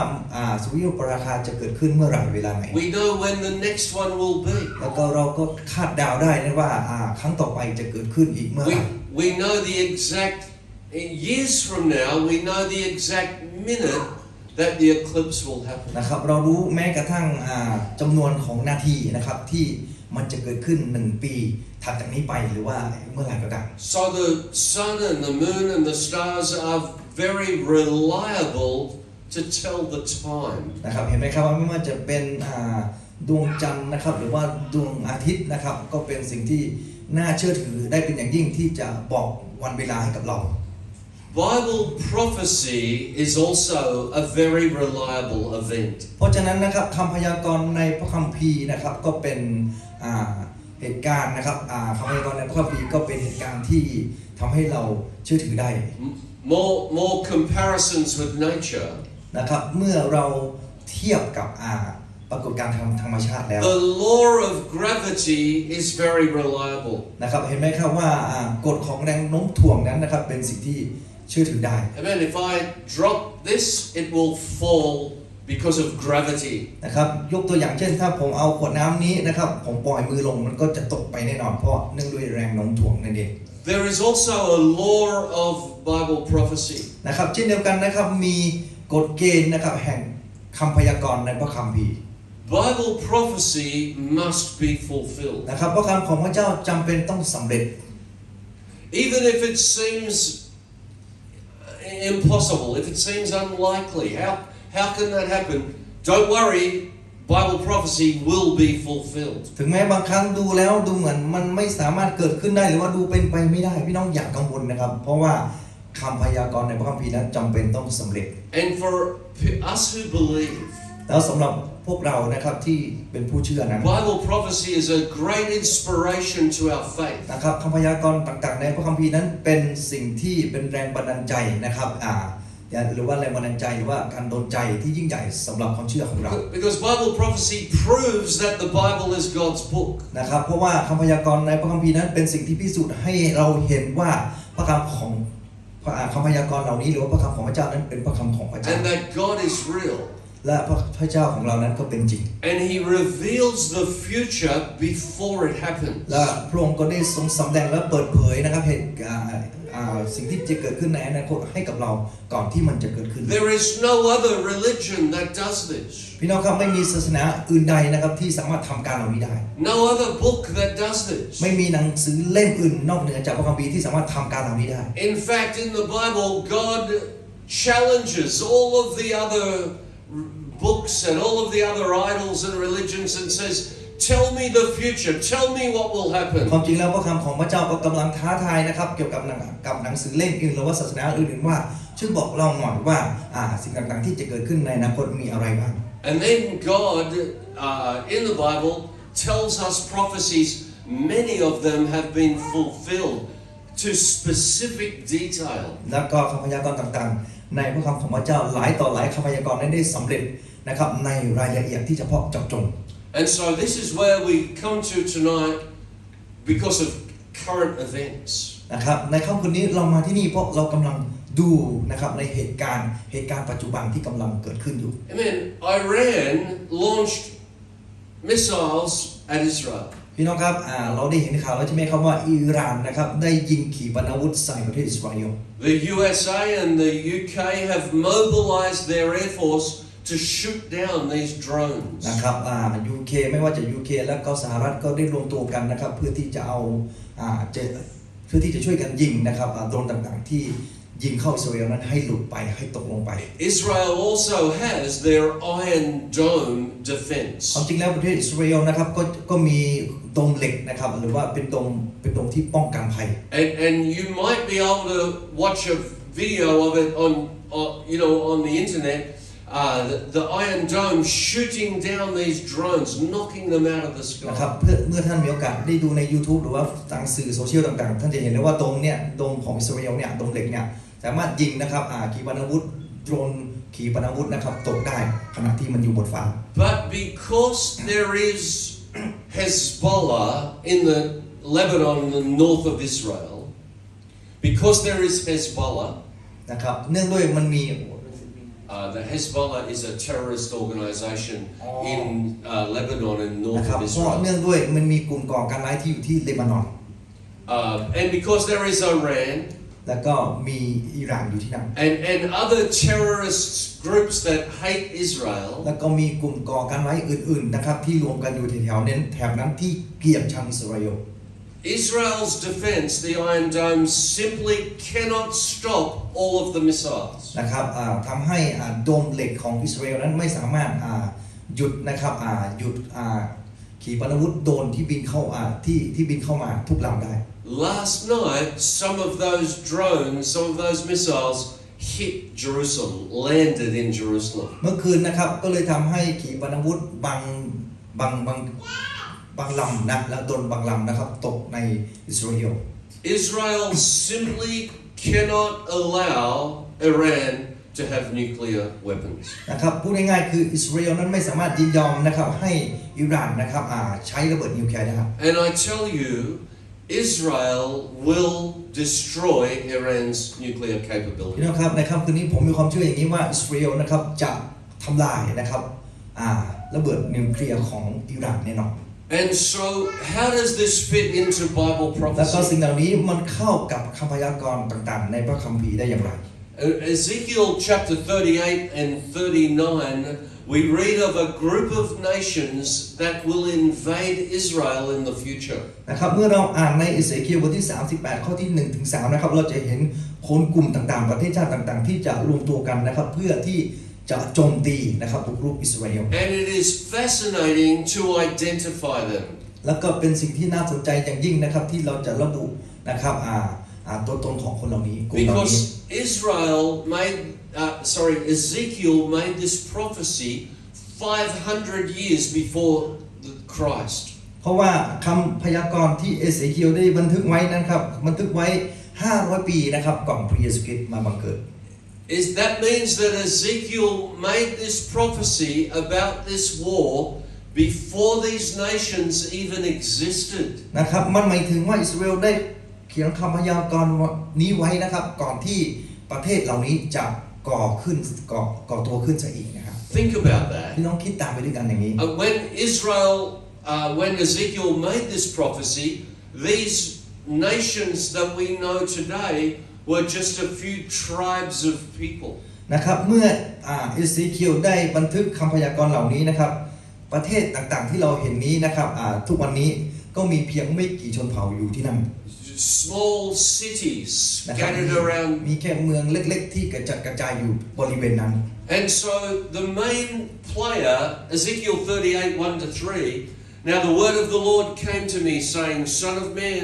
สุริยุปราคาจะเกิดขึ้นเมื่อไหร่เวลาไหน
We know when the next one will be.
แล้วก็เราก็คาดเดาได้นะว่าครั้งต่อไปจะเกิดขึ้นอีกเมื่อไหร่
We know the exact years from now. We know the exact minute that the eclipse will happen.
นะครับเรารู้แม้กระทั่งจำนวนของนาทีนะครับที่มันจะเกิดขึ้น1ปีถัดจากนี้ไปหรือว่าเมื่อไหร่ก็ได้
So the sun and the moon and the stars are very reliable to tell the time.
นะครับเห็นไหมครับว่าไม่ว่าจะเป็นดวงจันทร์นะครับหรือว่าดวงอาทิตย์นะครับก็เป็นสิ่งที่น่าเชื่อถือได้เป็นอย่างยิ่งที่จะบอกวันเวลาให้กับเรา
Bible prophecy is also a very reliable event.
เพราะฉะนั้นนะครับคำพยากรณ์ในพระคัมภีร์นะครับก็เป็นเหตุการณ์นะครับคำพยากรณ์ในพระคัมภีร์ก็เป็นเหตุการณ์ที่ทำให้เราเชื่อถือได้
More comparisons with nature.
นะครับเมื่อเราเทียบกับปรากฏการณ์ทางธรรมชาติแล้ว
The law of gravity is very reliable.
นะครับเห็นไหมครับว่ากฎของแรงโน้มถ่วงนั้นนะครับเป็นสิ่งที่เชื่อถือได้
Amen. If I drop this, it will fall because of gravity.
นะครับยกตัวอย่างเช่นถ้าผมเอาขวดน้ำนี้นะครับผมปล่อยมือลงมันก็จะตกไปแน่นอนเพราะเนื่องด้วยแรงโน้มถ่วงนั่นเอง
There is also a law of Bible prophecy.
นะครับเช่นเดียวกันนะครับมีกฎเกณฑ์นะครับแห่งคำพยากรณ์ในพระคัมภีร์
Bible prophecy must be fulfilled.
นะครับพระคำของพระเจ้าจำเป็นต้องสำเร็จ
Even if it seems impossible, if it seems unlikely, how can that happen? Don't worry, Bible prophecy will be fulfilled.
ถึงแม้บางครั้งดูแล้วดูเหมือนมันไม่สามารถเกิดขึ้นได้หรือว่าดูเป็นไปไม่ได้พี่น้องอย่ากังวลนะครับเพราะว่าคำพยากรณ์ในพระคัมภีร์นั้นจำเป็นต้องสำเร็จ
And for us who believe,
แล้วสำหรับพวกเรานะครับที่เป็นผู้เชื่อนั้น
Bible prophecy is a great inspiration to our faith.
นะครับคำพยากรณ์ต่างๆในพระคัมภีร์นั้นเป็นสิ่งที่เป็นแรงบันดาลใจนะครับหรือว่าแรงบันดาลใจหรือว่าการดลใจที่ยิ่งใหญ่สำหรับความเชื่อของเรา
Because Bible prophecy proves that the Bible is God's book.
นะครับเพราะว่าคำพยากรณ์ในพระคัมภีร์นั้นเป็นสิ่งที่พิสูจน์ให้เราเห็นว่าพระคำของคำพยากรณ์เหล่านี้หรือว่าพระคำของพระเจ้านั้นเป็นพระคำของพระเจ้า
And that God is real.
และพระเจ้าของเรานั้นก็เป็นจริง
And He reveals the future before it happens.
และพระองค์ก็ได้ทรงสำแดงและเปิดเผยนะครับเหตุสิ่งที่จะเกิดขึ้นในอนาคตให้กับเราก่อนที่มันจะเกิดขึ้น
There is no other religion that does this.
พี่น้องครับไม่มีศาสนาอื่นใดนะครับที่สามารถทำการเหล่านี้ได้
No other book that does this.
ไม่มีหนังสือเล่มอื่นนอกเหนือจากพระคัมภีร์ที่สามารถทำการเหล่านี้ได้
In fact, in the Bible, God challenges all of the other books and all of the other idols and religions and says, tell me the future, tell me what will happen.
ความจริงแล้วพระคำของพระเจ้าก็กำลังท้าทายนะครับเกี่ยวกับหนังสือเล่มอื่นหรือว่าศาสนาอื่นว่าช่วยบอกเราหน่อยว่าสิ่งต่างๆที่จะเกิดขึ้นในอนาคตมีอะไรบ้าง
And then God in the Bible tells us prophecies. Many of them have been fulfilled to specific detail.
แล้วก็คำพยากรณ์ต่างๆในพระคำของพระเจ้าหลายต่อหลายคำพยากรณ์นั้นได้สำเร็จนะครับในรายละเอียดที่เฉพาะเจาะจง
And so this is where we come to tonight because of current events.
นะครับในค่ำคืนนี้เรามาที่นี่เพราะเรากำลังดูนะครับในเหตุการณ์ปัจจุบันที่กำลังเกิดขึ้นอยู่
Amen. Iran launched missiles at Israel.
พี่น้องครับเราได้เห็นข่าวแล้วใช่ไหมครับว่าอิหร่านนะครับได้ยิงขีปนาวุธใส่ประเทศอิสราเอล
The USA and the UK have mobilized their air force to shoot down these drones.
นะครับUK ไม่ว่าจะ UK แล้วก็สหรัฐก็ได้รวมตัวกันนะครับเพื่อที่จะเอาเพื่อที่จะช่วยกันยิงนะครับโดรนต่างๆที่ยิงเข้าอิสราเอลนั้นให้หลุดไปให้ตกลงไป
Israel also has their Iron Dome defense.
ความจริงแล้วประเทศอิสราเอลนะครับก็มีโดมเหล็กนะครับหรือว่าเป็นโดมที่ป้องกันภัย
And you might be able to watch a video of it on the internet. The Iron Dome shooting down these drones, knocking them out of the
นะครับ
sky.
เมื่อท่านมีโอกาสได้ดูใน YouTube หรือว่าทางสื่อโซเชียลต่างๆท่านจะเห็นได้ว่าโดมของอิสราเอลเนี่ยโดมเหล็กเนี่ยสามารถยิงนะครับขีปนาวุธโดรนขีปนาวุธนะครับตกได้ขณะที่มันอยู่บนฟ้า
But because there is Hezbollah in the Lebanon in the north of Israel, because there is Hezbollah,
นะครับเนื่องด้วยมันมี
the Hezbollah is a terrorist organization in Lebanon and
นะ
north
ครับ
of
เพราะ
Israel.
เนื่องด้วยมันมีกลุ่มก่อการร้ายที่อยู่ที่เลบานอน
And because there is Iran
แล้วก็มีอิหร่านอยู่ที่นั่น
and other terrorist groups that hate Israel,
แล้วก็มีกลุ่มก่อการร้ายอื่นๆนะครับที่รวมกันอยู่แถวนั้นที่เกลียดชังอิสราเอล
Israel's defense, the Iron Dome, simply cannot stop all of the missiles.
นะครับทำให้โดมเหล็กของอิสราเอลนั้นไม่สามารถหยุดนะครับหยุดขีปนาวุธโดรนที่บินเข้าที่บินเข้ามาทุกลำได้
Last night, some of those drones, some of those missiles hit Jerusalem, landed in Jerusalem.
เมื่อคืนนะครับก็เลยทำให้ขีปนาวุธบางลำนะและโดรนบางลำนะครับตกในอิสราเอล
Israel simply cannot allow Iran to have nuclear weapons.
นะครับพูดง่ายๆคืออิสราเอลนั้นไม่สามารถยินยอมนะครับให้อิหร่านนะครับใช้ระเบิดนิวเคลียร์นะครับ
And I tell you, Israel will destroy Iran's nuclear
พี่
capability.
น้องครับในค่ำคืนนี้ผมมีความเชื่ออย่างนี้ว่าอิสราเอลนะครับจะทำลายนะครับระเบิดนิวเคลียร์ของอิหร่านแน่นอน
And so, how does this fit into Bible
แล้วก็
prophecy?
สิ่งเหล่านี้มันเข้ากับคำพยากรณ์ต่างๆในพระคัมภีร์ได้อย่างไร
Ezekiel chapter 38 and 39, we read of a group of nations that will invade Israel in the future.
นะครับเมื่อเราอ่านในเอเสเคียลบทที่38ข้อที่1ถึง3นะครับเราจะเห็นคนกลุ่มต่างๆประเทศชาติต่างๆที่จะรวมตัวกันนะครับเพื่อที่จะโจมตีนะครับบุกรุกอิสราเอล
And it is fascinating to identify them.
แล้วก็เป็นสิ่งที่น่าสนใจอย่างยิ่งนะครับที่เราจะระบุนะครับตัวตนของคนเหล่านี้กลุ่มเหล่านี้
Because Ezekiel made this prophecy 500 years before Christ.
เพราะว่าคำพยากรณ์ที่เอเสเคียลได้บันทึกไว้นะครับบันทึกไว้500 ปีนะครับก่อนพระเยซูคริสต์มาบังเกิด
That means that Ezekiel made this prophecy about this war before these nations even existed.
นะครับมันหมายถึงว่าอิสราเอลได้เขียนคำพยากรณ์นี้ไว้นะครับก่อนที่ประเทศเหล่านี้จะก่อตัวขึ้นซะอีกนะครับ
Think about that.
พี่น้องคิดตามไปด้วยกันอย่างนี้
When Ezekiel made this prophecy, these nations that we know today were just a few tribes of people.
นะครับเมื่อเอเสเคียลได้บันทึกคำพยากรณ์เหล่านี้นะครับประเทศต่างๆที่เราเห็นนี้นะครับทุกวันนี้ก็มีเพียงไม่กี่ชนเผ่าอยู่ที่นั่น
Small cities scattered around.
มีแค่เมืองเล็กๆที่กระจัดกระจายอยู่บริเวณนั้น
And so the main player, Ezekiel 38, 1-3, now the word of the Lord came to me saying, Son of man,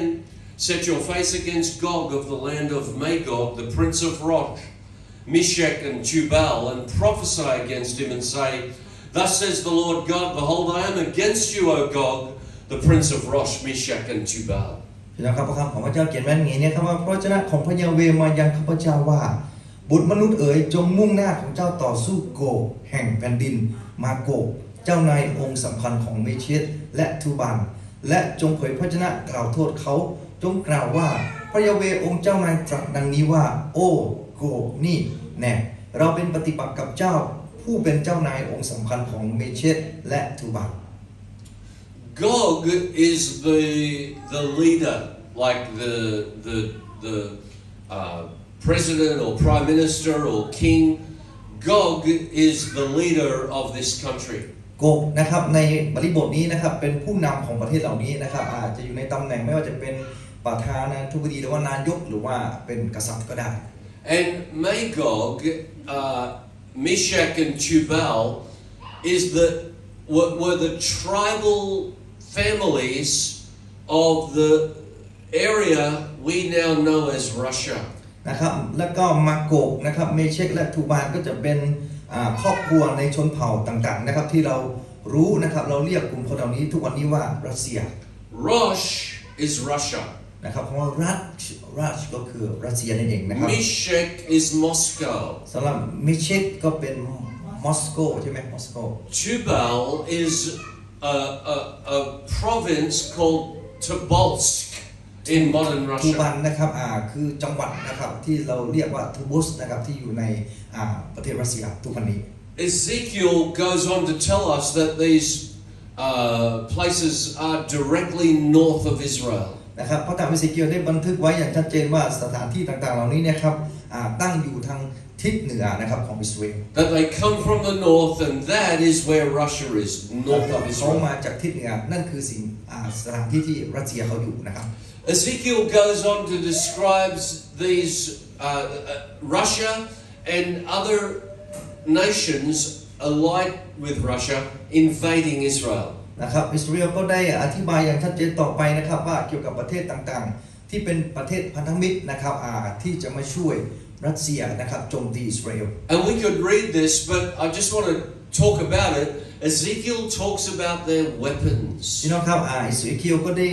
set your face against Gog of the land of Magog, the prince of Rosh, Meshach and Tubal, and prophesy against him and say, Thus says the Lord God, behold, I am against you, O Gog, the prince of Rosh, Meshach and Tubal.
พี่น้องครับพระคำของพระเจ้าเขียนไว้อย่างนี้นะครับว่าพระวจนะของพระยาเวห์มายังข้าพเจ้าว่าบุตรมนุษย์เอ๋ยจงมุ่งหน้าของเจ้าต่อสู้โกกแห่งแผ่นดินมาโกกเจ้านายองค์สำคัญของเมเชตและทูบันและจงเผยพระวจนะกล่าวโทษเขาจงกล่าวว่าพระยาเวห์องค์เจ้านายตรัสดังนี้ว่าโอ้โกกนี่แน่เราเป็นปฏิปักษ์กับเจ้าผู้เป็นเจ้านายองค์สำคัญของเมเชตและทูบัน
Gog is the leader, like the president or prime minister or king. Gog is the leader of this country.
โกกนะครับในบริบทนี้นะครับเป็นผู้นำของประเทศเหล่านี้นะครับอาจจะอยู่ในตำแหน่งไม่ว่าจะเป็นประธานาธิบดีหรือว่านายกหรือว่าเป็นกษัตริย์ก็ได้
And Magog, Meshach and Tubal were the tribal families of the area we now know as Russia.
นะครับแล้วก็มาโกกนะครับเมเชคและทูบาลก็จะเป็นครอบครัวในชนเผ่าต่างๆนะครับที่เรารู้นะครับเราเรียกกลุ่มคนเหล่านี้ทุกวันนี้ว่ารัสเซีย
Rosh is Russia.
นะครับเพราะว่ารัชก็คือรัสเซียนั่นเองนะครับ
Meshach is Moscow.
สำหรับเมเชคก็เป็นมอสโกใช่ไหมมอสโก
Tubal is a province called Tobolsk in modern
ทูบั
Russia.
นนะครับคือจังหวัดนะครับที่เราเรียกว่าทูบุสนะครับที่อยู่ในประเทศรัสเซียทุกวันนี้
Ezekiel goes on to tell us that these places are directly north of Israel.
นะครับพระธรรมเอเสเคียลได้บันทึกไว้อย่างชัดเจนว่าสถานที่ต่างๆเหล่านี้นะครับตั้งอยู่ทางทิศเหนือนะครับของอิสราเอล
That they come from the north, and that is where Russia is, north of
เขา
Israel.
มาจากทิศเหนือนั่นคือสิ่งสถานที่ที่รัสเซียเขาอยู่นะครับ
Ezekiel goes on to describe these Russia and other nations alike with Russia invading Israel.
นะครับอิสราเอลก็ได้อธิบายอย่างชัดเจนต่อไปนะครับว่าเกี่ยวกับประเทศต่างๆที่เป็นประเทศพันธมิตรนะครับที่จะมาช่วยรัสเซียนะครับโจมตีอิสราเอล
And we could read this, but I just want to talk about it. Ezekiel talks about their weapons.
พี่น้องครับอิสราเอลก็ได้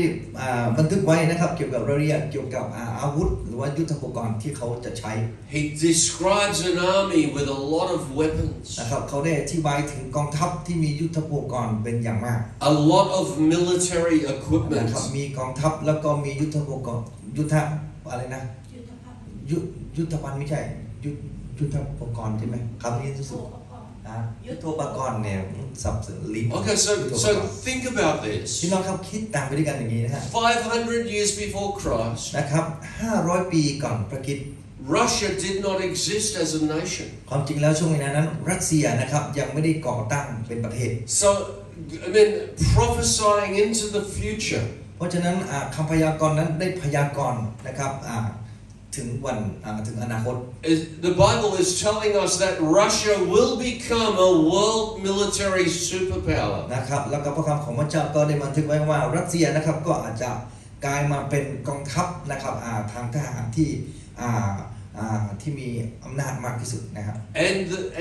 บันทึกไว้นะครับเกี่ยวกับรายละเอียดเกี่ยวกับอาวุธหรือว่ายุทโธปกรณ์ที่เขาจะใช้
He describes an army with a lot of weapons,
นะครับเขาได้อธิบายถึงกองทัพที่มียุทโธปกรณ์เป็นอย่างมาก
a lot of military
นะ
equipment.
ครับมีกองทัพแล้วก็มียุทโธปกรณ์อะไรนะยุทธภัณฑ์ไม่ใช่ยุทธปกรณ์ใช่ไหมครับนี่รู้สึกยุทโธปกรณ์เนี่ยสับสนลิ้น
Okay, so think about this.
พี่น้องครับคิดตามไปด้วยกันอย่างนี้นะฮะ
500 years before Christ,
นะครับ500 ปีก่อนพระคริสต์
Russia did not exist as a nation.
ความจริงแล้วช่วงเวลานั้นรัสเซียนะครับยังไม่ได้ก่อตั้งเป็นประเทศ
So, I mean, prophesying into the future.
เพราะฉะนั้นคำพยากรณ์นั้นได้พยากรณ์นะครับถึงวันถึงอนาคต
The Bible is telling us that Russia will become a world military superpower.
นะครับแล้วก็พระคำของพระเจ้าก็ได้บันทึกไว้ว่ารัสเซียนะครับก็อาจจะกลายมาเป็นกองทัพนะครับทางทหารที่มีอำนาจมากที่สุดนะครับ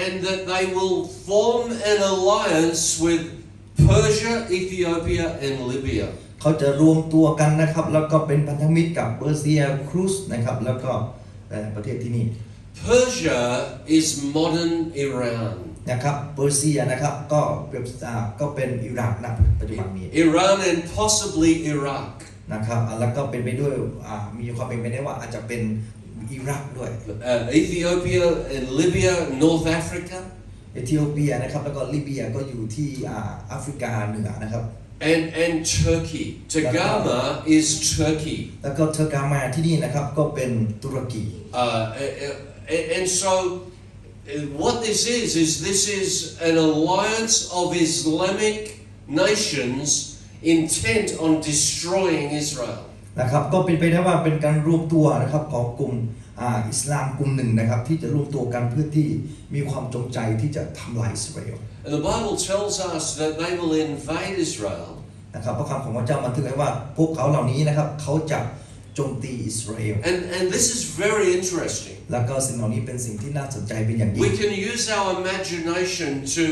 And that they will form an alliance with Persia, Ethiopia, and Libya.
เขาจะรวมตัวกันนะครับแล้วก็เป็นพันธมิตรกับเปอร์เซียครูซนะครับแล้วก็ประเทศที่นี่
Persia is modern Iran.
นะครับเปอร์เซียนะครับก็เป็นอิรักนะปัจจุบันนี้
Iran and possibly Iraq.
นะครับแล้วก็เป็นไปด้วยมีความเป็นไปได้ว่าอาจจะเป็นอิรักด้วย
Ethiopia and Libya, North Africa.
เอธิโอเปียนะครับแล้วก็ลิเบียก็อยู่ที่แอฟริกาเหนือนะครับ
And Turkey. Tagama is Turkey.
แล้วก็เทอร์กามาที่นี่นะครับก็เป็นตุรกี
And so what this is an alliance of Islamic nations intent on destroying Israel.
นะครับก็เป็นไปได้ว่าเป็นการรวมตัวนะครับของกลุ่มอิสลามกลุ่มหนึ่งนะครับที่จะรวมตัวกันเพื่อที่มีความจงใจที่จะทำลายอิสราเอล
And the Bible tells us that they will invade Israel.
นะครับพระคำของพระเจ้าบันทึกไว้ว่าพวกเขาเหล่านี้นะครับเขาจะโจมตีอิสราเอล
And this is very interesting.
แล้วก็สิ่งเหล่านี้เป็นสิ่งที่น่าสนใจเป็นอย่างยิ่ง
We can use our imagination to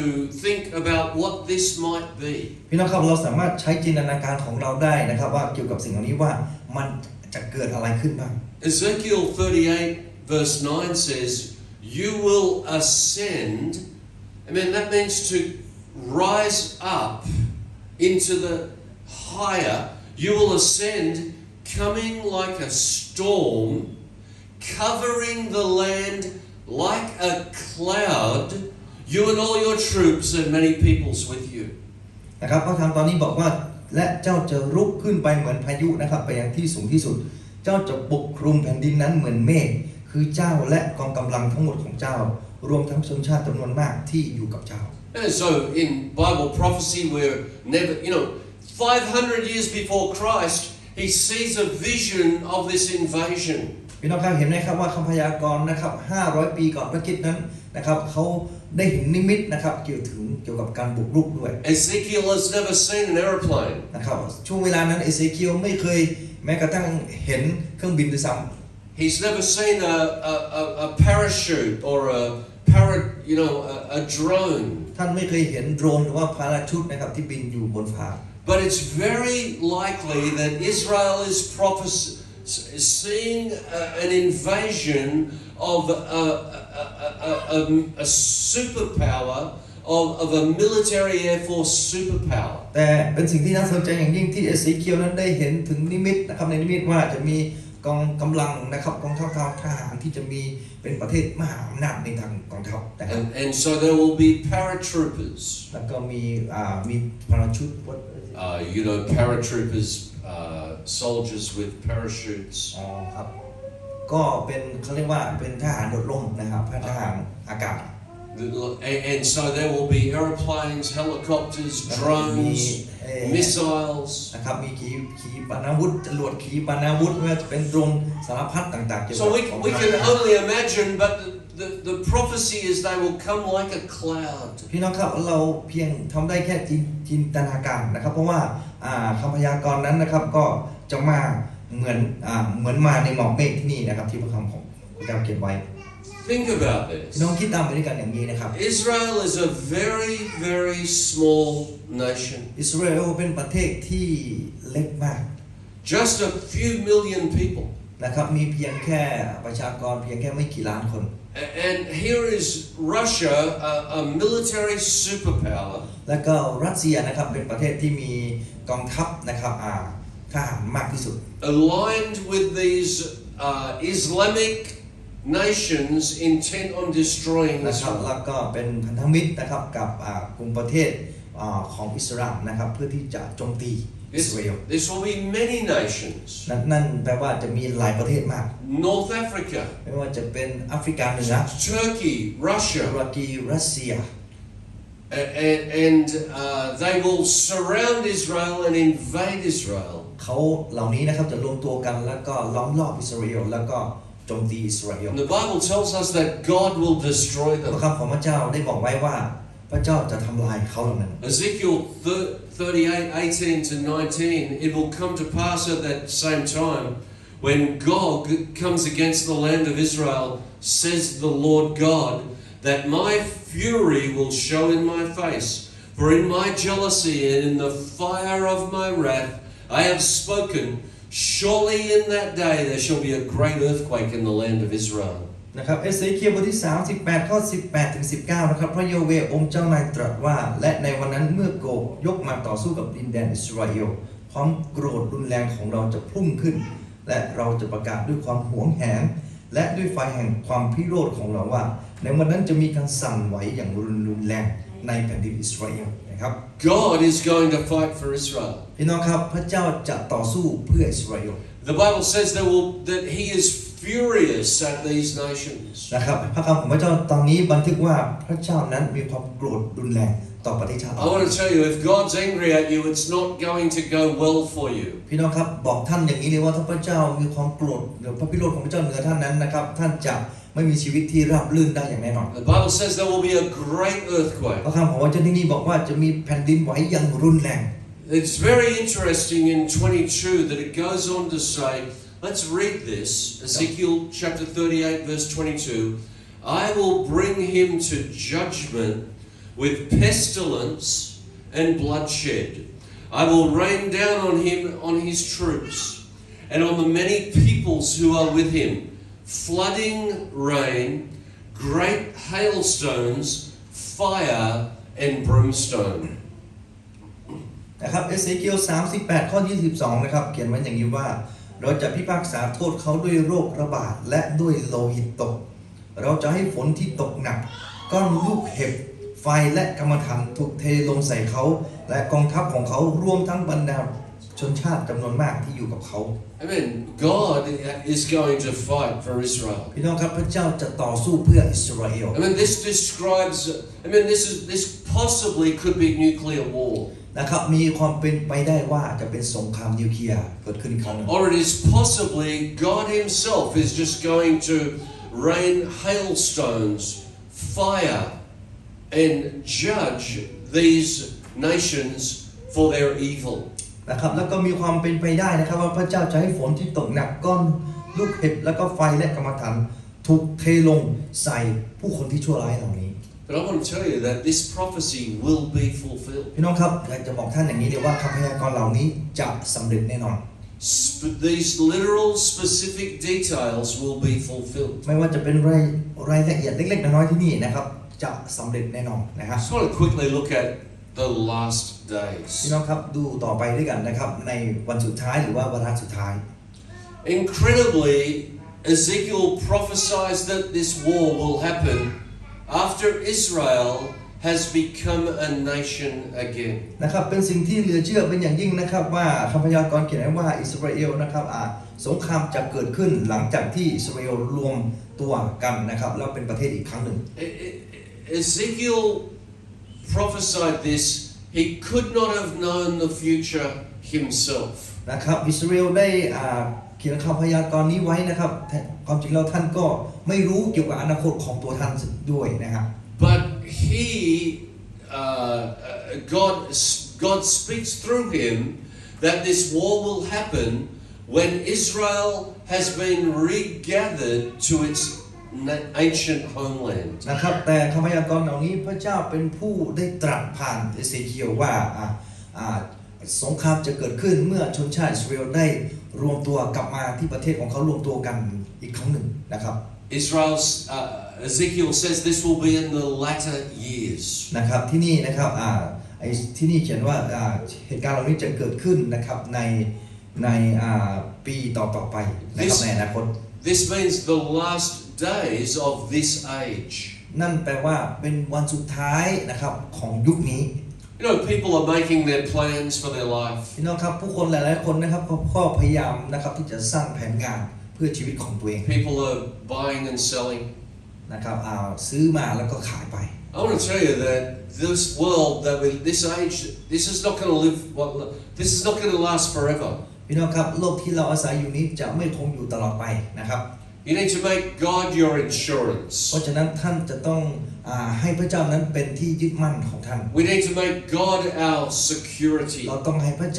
think about what this might be.
พี่น้องครับเราสามารถใช้จินตนาการของเราได้นะครับว่าเกี่ยวกับสิ่งเหล่านี้ว่ามันจะเกิดอะไรขึ้นบ้าง
Ezekiel 38 verse 9 says, "You will ascend." I mean, that means to rise up into the higher. You will ascend, coming like a storm, covering the land like a cloud, you and all your troops and many peoples with you.
นะครับพระธรรมตอนนี้บอกว่า และเจ้าจะรุกขึ้นไปเหมือนพายุนะครับไปยังที่สูงที่สุดเจ้าจะปกคลุมแผ่นดินนั้นเหมือนเมฆคือเจ้าและกองกำลังทั้งหมดของเจ้ารวมทั้งชนชาติจำนวนมากที่อยู่กับเจ้า
And so in Bible prophecy, we're never, 500 years before Christ, he sees a vision of this invasion.
พี่น้องครับเห็นไหมครับว่าคำพยากรณ์นะครับ500 ปีก่อนพระคริสต์นั้นนะครับเขาได้เห็นนิมิตนะครับเกี่ยวกับการบุกรุกด้วย
Ezekiel has never seen an aeroplane.
นะครับช่วงเวลานั้นเอเซเคียลไม่เคยแม้กระทั่งเห็นเครื่องบินด้วยซ้ำ
He's never seen a parachute or a drone.
ท่านไม่เคยเห็นโดรนหรือว่าพาราชูตนะครับที่บินอยู่บนฟ้า
But it's very likely that Israel is seeing an invasion of a superpower, of a military air force superpower.
แต่เป็นสิ่งที่น่าสนใจอย่างยิ่งที่เอเซเคียลนั้นได้เห็นถึงนิมิตนะครับในนิมิตว่าจะมีกองกำลังนะครับกองทัพทหารที่จะมีเป็นประเทศมหาอำนาจในทางกองทัพนะครับ
And so there will be paratroopers.
แล้วก็มีพาราชูต
paratroopers, soldiers with parachutes.
ครับก็เป็นเขาเรียกว่าเป็นทหารโดดร่มนะครับทหารอากาศ
And so there will be airplanes, helicopters, drones, missiles.
นะครับมีขีปนาวุธจรวดขีปนาวุธไม่ว่าจะเป็นโดรนสารพัดต่างๆ
So we can only imagine, but the prophecy is they will come like a cloud.
พี่น้องครับเราเพียงทำได้แค่จินตนาการนะครับเพราะว่าคำพยากรณ์นั้นนะครับก็จะมาเหมือนมาในหมอกเมฆที่นี่นะครับที่พระคำของพระเจ้าเขียนไว้
Think about this.
พี่น้องคิดตามไปด้วยกันอย่างนี้นะครับ
Israel is a very, very small nation.
อิสราเอลเป็นประเทศที่เล็กมาก
Just a few million people.
นะครับมีเพียงแค่ประชากรเพียงแค่ไม่กี่ล้านคน
And here is Russia, a military superpower.
แล้วก็รัสเซียนะครับเป็นประเทศที่มีกองทัพนะครับทหารมากที่สุด
Aligned with these Islamic nations intent on destroying
นะครับ
Israel.
แล้วก็เป็นพันธมิตรนะครับกับกลุ่มประเทศของอิสราเอลนะครับเพื่อที่จะโจมตีอิสราเอล
This will be many nations.
นั่นแปลว่าจะมีหลายประเทศมาก
North Africa,
ไม่ว่าจะเป็นแอฟริกาเหนือ
Turkey,
ตุร
Russia,
กีรัสเซีย
and they will surround Israel and invade Israel.
เขาเหล่านี้นะครับจะรวมตัวกันแล้วก็ล้อมรอบอิสราเอลแล้วก็โจมตีอิสราเอล
And the Bible tells us that God will destroy
พระ
them.
คำของพระเจ้าได้บอกไว้ว่าพระเจ้าจะทำลายเขาเหล่านั้น
Ezekiel 38:18 to 19, it will come to pass at that same time when Gog comes against the land of Israel, says the Lord God, that my fury will show in my face, for in my jealousy and in the fire of my wrath I have spoken, surely in that day there shall be a great earthquake in the land of Israel.
นะครับเอเสเคียลบทที่38ข้อ18ถึง19นะครับพระยาเวห์องค์เจ้านายตรัสว่าและในวันนั้นเมื่อโกกยกมาต่อสู้กับดินแดนอิสราเอลความโกรธรุนแรงของเราจะพุ่งขึ้นและเราจะประกาศด้วยความหวงแหนและด้วยไฟแห่งความพิโรธของเราว่าในวันนั้นจะมีการสั่นไหวอย่างรุนแรงในแผ่นดินอิสราเอลนะครับ
God is going to fight for Israel.
พี่น้องครับพระเจ้าจะต่อสู้เพื่ออิสราเอล
The Bible says that He is furious at these nations.
นะครับพระคำของพระเจ้าตอนนี้บันทึกว่าพระเจ้านั้นมีความโกรธรุนแรงต่อประเทศชาติ
I want to tell you, if God's angry at you, it's not going to go well for you.
พี่น้องครับบอกท่านอย่างนี้เลยว่าถ้าพระเจ้ามีความโกรธหรือพระพิโรธของพระเจ้าเหนือท่านนั้นนะครับท่านจะไม่มีชีวิตที่ราบรื่นได้อย่างแน่นอน
The Bible says there will be a great earthquake.
พระคำของพระเจ้าที่นี่บอกว่าจะมีแผ่นดินไหวอย่างรุนแรง
It's very interesting in 22 that it goes on to say, let's read this, Ezekiel chapter 38 verse 22, I will bring him to judgment with pestilence and bloodshed. I will rain down on him, on his troops, and on the many peoples who are with him, flooding rain, great hailstones, fire and brimstone.
นะครับเอเสเคียล38ข้อ22นะครับเขียนไว้อย่างนี้ว่าเราจะพิพากษาโทษเขาด้วยโรคระบาดและด้วยโลหิตตกเราจะให้ฝนที่ตกหนักก้อนลูกเห็บ ไฟและกรรมฐานถูกเทลงใส่เขาและกองทัพของเขารวมทั้งบรรดาชนชาติจำนวนมากที่อยู่กับเขา
Amen. God is going to fight for Israel.
พี่น้องครับพระเจ้าจะต่อสู้เพื่ออิสราเอล
I mean, this describes. I mean, this possibly could be nuclear war.
นะครับมีความเป็นไปได้ว่าจะเป็นสงครามนิวเคลียร์เกิดขึ้นอีกครั้งหนึ่ง
Or it is possibly God Himself is just going to rain hailstones, fire, and judge these nations for their evil.
นะครับแล้วก็มีความเป็นไปได้นะครับว่าพระเจ้าจะให้ฝนที่ตกหนักก้อนลูกเห็บแล้วก็ไฟและกรรมฐานถูกเทลงใส่ผู้คนที่ชั่วร้ายเหล่านี้
But I want to tell you that this prophecy will be fulfilled.
พี่น้องครับอยากจะบอกท่านอย่างนี้เดี๋ยวว่าคำพยากรณ์เหล่านี้จะสำเร็จแน่นอน
These literal specific details will be fulfilled.
ไม่ว่าจะเป็นรายละเอียดเล็กๆน้อยๆที่นี่นะครับจะสำเร็จแน่นอนนะครับ
I just want to quickly look at the last days.
พี่น้องครับดูต่อไปด้วยกันนะครับในวันสุดท้ายหรือว่าวาระสุดท้าย
Incredibly, Ezekiel prophesies that this war will happen after Israel has become a nation again.
นะครับเป็นสิ่งที่เหลือเชื่อเป็นอย่างยิ่งนะครับว่าคำพยากรณ์เขียนไว้ว่าอิสราเอลนะครับสงครามจะเกิดขึ้นหลังจากที่อิสราเอลรวมตัวกันนะครับแล้วเป็นประเทศอีกครั้งหนึ่ง
Ezekiel prophesied this. He could not have known the future himself.
นะครับอิสราเอลได้เขียนคำพยากรณ์นี้ไว้นะครับความจริงแล้วท่านก็ไม่รู้เกี่ยวกับอนาคตของตัวท่านด้วยนะครับ
But God speaks through him that this war will happen when Israel has been regathered to its ancient homeland.
นะครับแต่คำพยากรณ์เหล่านี้พระเจ้าเป็นผู้ได้ตรัสผ่านเอเซเคียลว่าสงครามจะเกิดขึ้นเมื่อชนชาติอิสราเอลได้รวมตัวกลับมาที่ประเทศของเขารวมตัวกันอีกครั้งหนึ่งนะครับ
Ezekiel says this will be in the latter years.
นะครับที่นี่นะครับที่นี่เขียนว่าเหตุการณ์เหล่านี้จะเกิดขึ้นนะครับในปีต่อไปนะครับในอนาคต
This means the last days of this age.
นั่นแปลว่าเป็นวันสุดท้ายนะครับของยุคนี้
You know, people are making their plans for their life.
พี่น้องครับผู้คนหลายๆคนนะครับก็พยายามนะครับที่จะสร้างแผนงานเพื่อชีวิตของตัวเอง
People are buying and selling.
นะครับซื้อมาแล้วก็ขายไป
I want to tell you that this world, this age, this is not going to live. This is not going to last forever.
พี่น้องครับโลกที่เราอาศัยอยู่นี้จะไม่คงอยู่ตลอดไปนะครับ
You need to make God your insurance.
เพราะฉะนั้นท่านจะต้องให้พระเจ้านั้นเป็นที่ยึดมั่นของท่าน
We need to make God our security.
เราต้องให้พระ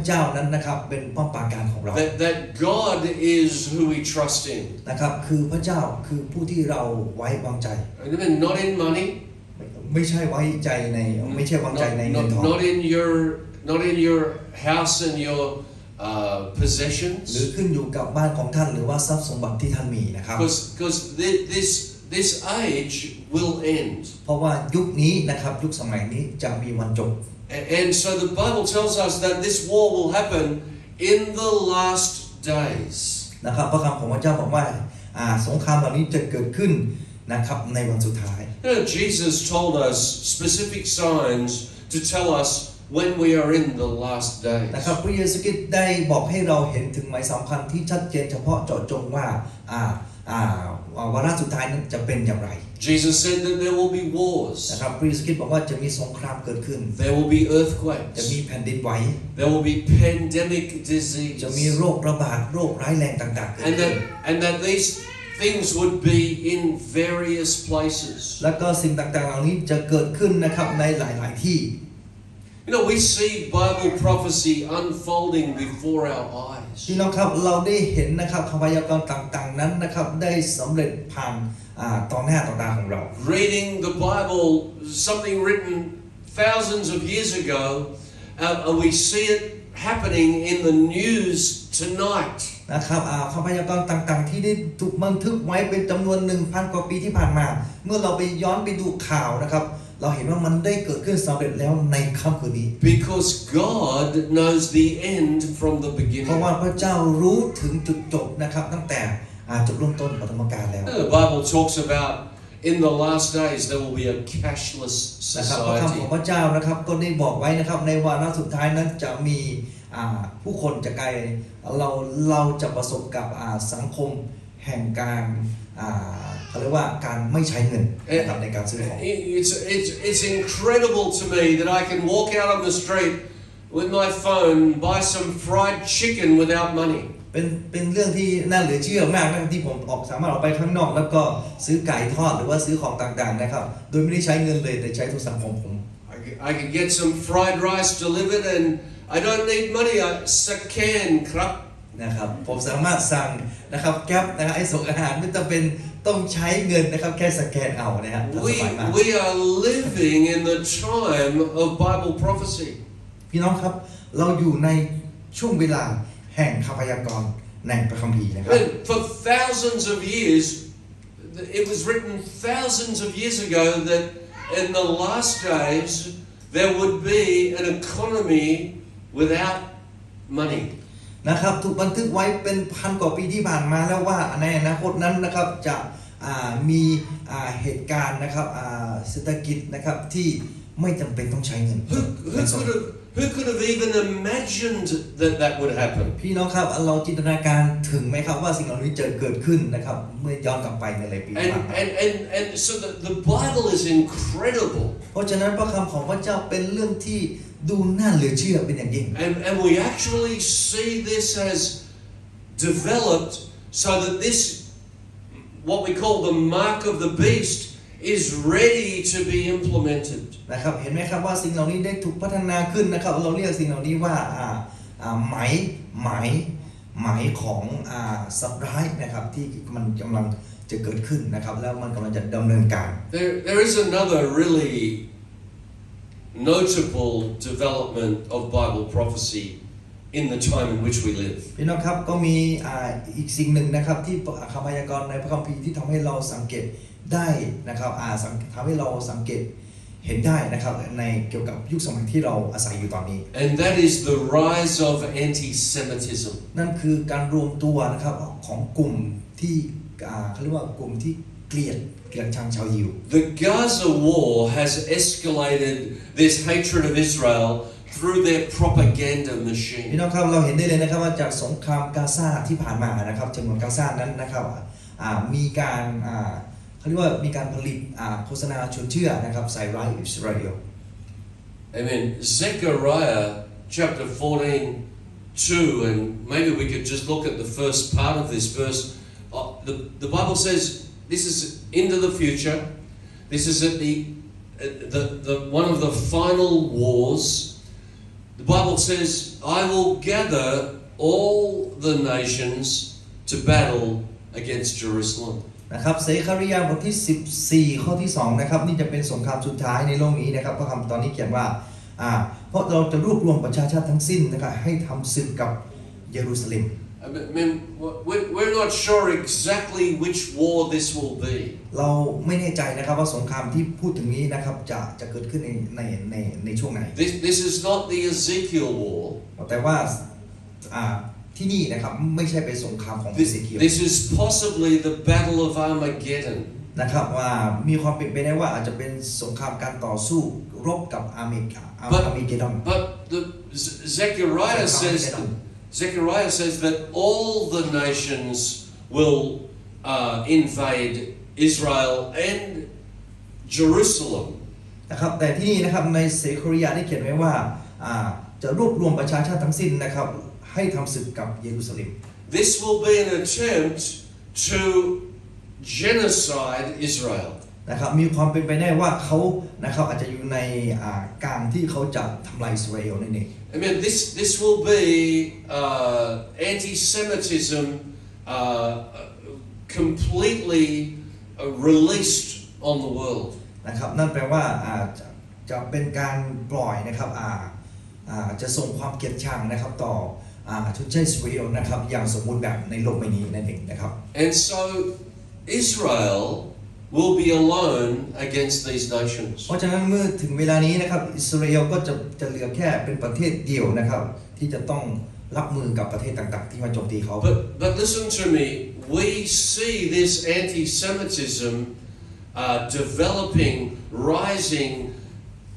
เจ้านั้นนะครับเป็นป้อมปราการของเรา
That God is who we trust in.
นะครับคือพระเจ้าคือผู้ที่เราไว้วางใจ
Amen. Not in money.
ไม่ใช่ไว้ใจในไม่ใช่วางใจในเงินทอง
Not in your house and your possessions.
หรือขึ้นอยู่กับบ้านของท่านหรือว่าทรัพย์สมบัติที่ท่านมีนะครับ
Because this age will end.
เพราะว่ายุคนี้นะครับยุคสมัยนี้จะมีวันจบ
And so the Bible tells us that this war will happen in the last days.
นะครับพระคำของพระเจ้าบอกว่าสงครามเหล่านี้จะเกิดขึ้นนะครับในวันสุดท้าย
You know, Jesus told us specific signs to tell us when we are in the last days.
นะครับพระเยซูคริสต์ได้บอกให้เราเห็นถึงหมายสำคัญที่ชัดเจนเฉพาะเจาะจงว่าวาระสุดท้ายนั้นจะเป็นอย่างไร
Jesus said that there will be wars.
นะครับพระเยซูคริสต์บอกว่าจะมีสงครามเกิดขึ้น
There will be
จะ
earthquakes.
มีแผ่นดินไหว
There will be pandemic disease.
จะมีโรคระบาดโรคร้ายแรงต่างๆเกิดขึ้น
And that these things would be in various places.
แล้วก็สิ่งต่างๆเหล่านี้จะเกิดขึ้นนะครับในหลายๆที่
You know, we see Bible prophecy unfolding before our eyes.
พี่น้องครับเราได้เห็นนะครับคำพยากรณ์ต่างๆนั้นนะครับได้สำเร็จผ่านต่อหน้าต่อตาของเรา
Reading the Bible, something written thousands of years ago, we see it happening in the news tonight.
นะครับคำพยากรณ์ต่างๆที่ได้ถูกบันทึกไว้เป็นจำนวน 1,000 กว่าปีที่ผ่านมาเมื่อเราไปย้อนไปดูข่าวนะครับเราเห็นว่ามันได้เกิดขึ้นสำเร็จแล้วในค่ำคืนนี้
Because God knows the end from the
เพราะ
beginning.
ว่าพระเจ้ารู้ถึงจุดจบนะครับตั้งแต่จุดเริ่มต้นปฐมกาลแล้ว
The Bible talks about in the last days there will be a cashless
นะครับพระคำ
society.
ของพระเจ้านะครับก็ได้บอกไว้นะครับในวาระสุดท้ายนั้นจะมีผู้คนจะกลายเราจะประสบกับสังคมแห่งการเขาเรียกว่าการไม่ใช้เงินนะครับในการซื้อของ
It's incredible to me that I can walk out on the street with my phone, buy some fried chicken without money.
เป็นเรื่องที่น่าเหลือเชื่อมากนะครับที่ผมสามารถออกไปข้างนอกแล้วก็ซื้อไก่ทอดหรือว่าซื้อของต่างๆนะครับโดยไม่ได้ใช้เงินเลยแต่ใช้โทรศัพท์ของผม
I can get some fried rice delivered and I don't need money. I scan ครับ
นะครับผมสามารถสั่งนะครับแก๊ปนะครับไอ้ส่งอาหารไม่ต้องเป็นต้องใช้เงินนะครับแค่สแกนเอานะครับทันสมัยมาก
We are living in the time of Bible prophecy.
พี่น้องครับเราอยู่ในช่วงเวลาแห่งคำพยากรณ์ในพระคัมภีร์นะครับ
For thousands of years, it was written thousands of years ago that in the last days there would be an economy without money.
นะครับถูกบันทึกไว้เป็นพันกว่าปีที่ผ่านมาแล้วว่าในอนาคตนั้นนะครับจะมีเหตุการณ์นะครับเศรษฐกิจนะครับที่ไม่จำเป็นต้องใช้เงิน
Who could have even imagined that would happen?
พี่น้องครับเราจินตนาการถึงไหมครับว่าสิ่งเหล่านี้จะเกิดขึ้นนะครับเมื่อย้อนกลับไปในหลายปีผ่านมา
And so the Bible is incredible.
เพราะฉะนั้นพระคำของพระเจ้าเป็นเรื่องที่ดูน่าเหลือเชื่อเป็นอย่างยิ่ง
And we actually see this as developed so that this, what we call the mark of the beast, is ready to be implemented.
นะครับเห็นไหมครับว่าสิ่งเหล่านี้ได้ถูกพัฒนาขึ้นนะครับเราเรียกสิ่งเหล่านี้ว่าไหมของสัตว์ร้ายนะครับที่มันกำลังจะเกิดขึ้นนะครับแล้วมันกำลังจะดำเนินการ
There is another really notable development of Bible prophecy in the time in which we live.
พี่น้องครับก็มีอีกสิ่งหนึ่งนะครับที่คำพยากรณ์ในพระคัมภีร์ที่ทำให้เราสังเกตได้นะครับทำให้เราสังเกตเห็นได้นะครับในเกี่ยวกับยุคสมัยที่เราอาศัยอยู่ตอนนี้
And that is the rise of anti-Semitism.
นั่นคือการรวมตัวนะครับของกลุ่มที่เขาเรียกว่ากลุ่มที่เกลียดชังชาวยิว
The Gaza war has escalated this hatred of Israel through their propaganda
พี่
machine.
น้องครับเราเห็นได้เลยนะครับว่าจากสงครามกาซาที่ผ่านมานะครับจำนวนกาซานั้นนะครับมีการเขาเรียกว่ามีการผลิตโฆษณาชวนเชื่อนะครับใส่ร้ายอิสราเอล
Amen. Zechariah chapter 14:2, and maybe we could just look at the first part of this verse. The Bible says this is into the future. This is at the one of the final wars. The Bible says, "I will gather all the nations to battle against Jerusalem."
นะครับเซคาริยาบทที่14ข้อที่2นะครับนี่จะเป็นสงครามสุดท้ายในโลกนี้นะครับพระคำตอนนี้เขียนว่าเพราะเราจะรวบรวมประชาชาติทั้งสิ้นนะครับให้ทำศึกกับเยรูซาเล็ม
I mean, we're not sure exactly which war this will be.
เราไม่แน่ใจนะครับว่าสงครามที่พูดถึงนี้นะครับจะเกิดขึ้นในช่วงไหน
This is not the Ezekiel war.
แต่ว่าที่นี่นะครับไม่ใช่เป็นสงครามของเอเซเคียล
This is possibly the Battle of Armageddon.
นะครับว่ามีความเป็นไปได้ว่าอาจจะเป็นสงครามการต่อสู้รบกับอาร์เมเกดอน
But Zechariah says that all the nations will invade Israel and Jerusalem.
นะครับแต่ที่นี่นะครับในเซคาริยาได้เขียนไว้ว่าจะรวบรวมประชาชาติทั้งสิ้นนะครับให้ทำศึกกับเยรูซาเล็ม
This will be an attempt to genocide Israel.
นะครับมีความเป็นไปได้ว่าเขานะครับอาจจะอยู่ในการที่เขาจะทำลายอิสราเอลนั่นเอง
I mean, this will be anti-Semitism completely released on the world.
นะครับนั่นแปลว่าจะเป็นการปล่อยนะครับจะส่งความเกลียดชังนะครับต่อชนชาติอิสราเอลนะครับอย่างสมบูรณ์แบบในโลกใบนี้นั่นเองนะครับ
And so Israel will be alone against these nations.
เพราะฉะนั้นเมื่อถึงเวลานี้นะครับอิสราเอลก็จะเหลือแค่เป็นประเทศเดียวนะครับที่จะต้องรับมือกับประเทศต่างๆที่มาโจมตีเขา
But listen to me, we see this anti-Semitism developing, rising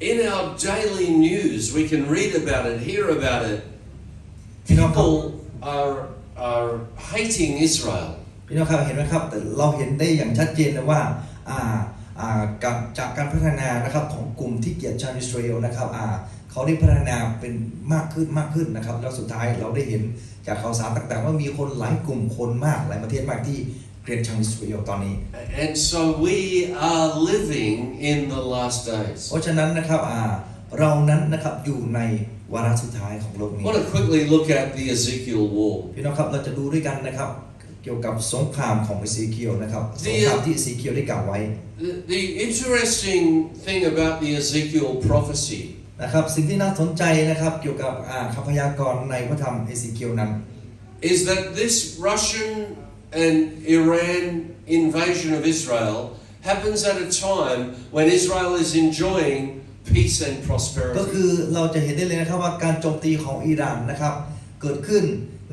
in our daily news. We can read about it, hear about it. People are hating Israel.
พี่น้องครับเห็นไหมครับแต่เราเห็นได้อย่างชัดเจนเลยว่าจากการพัฒนานะครับของกลุ่มที่เกลียดชาวอิสราเอลนะครับเขาได้พัฒนาเป็นมากขึ้นนะครับแล้วสุดท้ายเราได้เห็นจากข่าวสารต่างๆว่ามีคนหลายกลุ่มคนมากหลายประเทศมากที่เกลียดชาวอิสราเอลตอนนี้
And so we are living in the last days.
เพราะฉะนั้นนะครับเรานั้นนะครับอยู่ในวาระสุดท้ายของโลกนี้
I want to quickly look at the Ezekiel war.
พี่น้องครับเราจะดูด้วยกันนะครับเกี่ยวกับสงครามของเอเซเคียลนะครับสงครามที่เอเซเคียลได้กล่าวไว้
The interesting thing about the Ezekiel prophecy
นะครับสิ่งที่น่าสนใจนะครับเกี่ยวกับคำพยากรณ์ในพระธรรมเอเซเคียลนั้น
is that this Russian and Iran invasion of Israel happens at a time when Israel is enjoying peace and
ก็
prosperity.
คือเราจะเห็นได้เลยนะครับว่าการโจมตีของอิหร่านนะครับเกิดขึ้น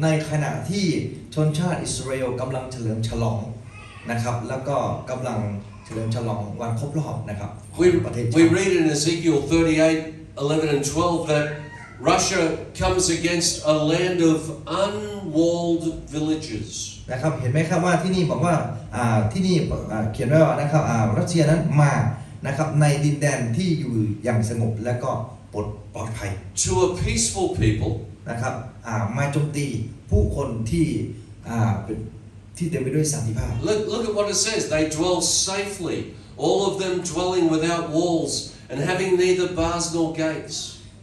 ในขณะที่ชนชาติอิสราเอลกำลังเฉลิมฉลองนะครับแล้วก็กำลังเฉลิมฉลองวันครบรอบนะครับของประเทศ
We read in Ezekiel 38:11 and 12 that Russia comes against a land of unwalled villages.
นะครับเห็นไหมครับว่าที่นี่บอกว่าที่นี่เขียนไว้ว่านะครับรัสเซียนั้นมานะครับในดินแดนที่อยู่อย่างสงบและก็ปลอดภัย
To a peaceful people
นะครับมาโจมตีผู้คนที่เต็มไปด้วยสันติภาพ
Look at what it says. They dwell safely, all of them dwelling without walls and having neither bars nor gates.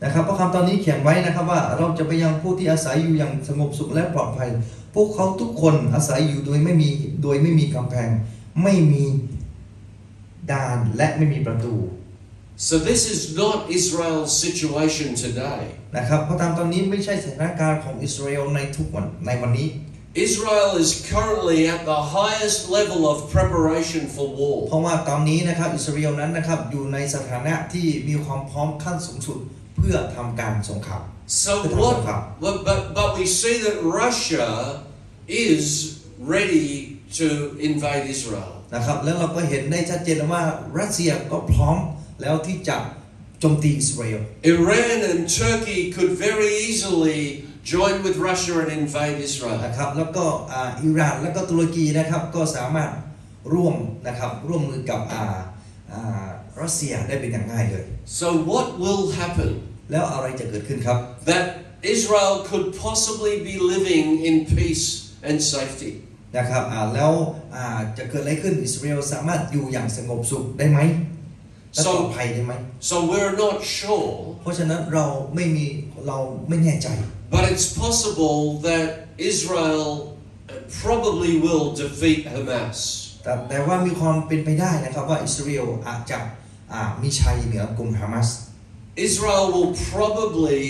นะครับเพราะคำตอนนี้เขียนไว้นะครับว่าเราจะไปยังผู้ที่อาศัยอยู่อย่างสงบสุขและปลอดภัยพวกเขาทุกคนอาศัยอยู่โดยไม่มีกำแพงไม่มีด่านและไม่มีประตู
So this is not Israel's situation today.
นะครับเพราะตอนนี้ไม่ใช่สถานการณ์ของอิสราเอลในวันนี้
Israel is currently at the highest level of preparation for war.
เพราะว่าตอนนี้นะครับอิสราเอลนั้นนะครับอยู่ในสถานะที่มีความพร้อมขั้นสูงสุดเพื่อทำการสงคราม
So but we see that Russia is ready to invade Israel.
นะครับแล้วเราก็เห็นได้ชัดเจนว่ารัสเซียก็พร้อมแล้วที่จะโจมตีอิสราเอล
Iran and Turkey could very easily join with Russia and invade Israel.
นะครับแล้วก็อิหร่านแล้วก็ตุรกีนะครับก็สามารถร่วมมือกับรัสเซียได้เป็นอย่างง่ายเลย
So what will happen?
แล้วอะไรจะเกิดขึ้นครับ
That Israel could possibly be living in peace and safety.
นะครับแล้วจะเกิดอะไรขึ้นอิสราเอลสามารถอยู่อย่างสงบสุขได้ไหมและปลอดภัยได้ไหม
So we're not sure.
เพราะฉะนั้นเราไม่แน่ใจ
But it's possible that Israel probably will defeat Hamas.
แต่ว่ามีความเป็นไปได้นะครับว่าอิสราเอลอาจจะมีชัยเหนือกลุ่มฮามาส
Israel will probably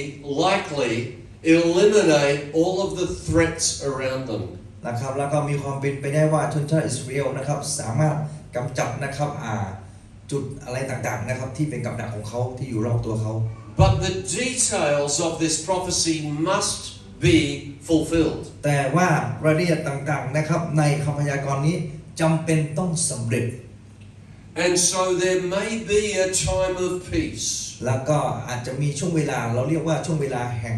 likely eliminate all of the threats around them.
นะครับแล้วก็มีความเป็นไปได้ว่าชนชาติอิสราเอลนะครับสามารถกำจัดนะครับจุดอะไรต่างๆนะครับที่เป็นกับดักของเขาที่อยู่รอบตัวเขา
But the details of this prophecy must be fulfilled.
แต่ว่ารายละเอียดต่างๆนะครับในคำพยากรณ์นี้จำเป็นต้องสำเร็จ
And so there may be a time of peace.
แล้วก็อาจจะมีช่วงเวลาเราเรียกว่าช่วงเวลาแห่ง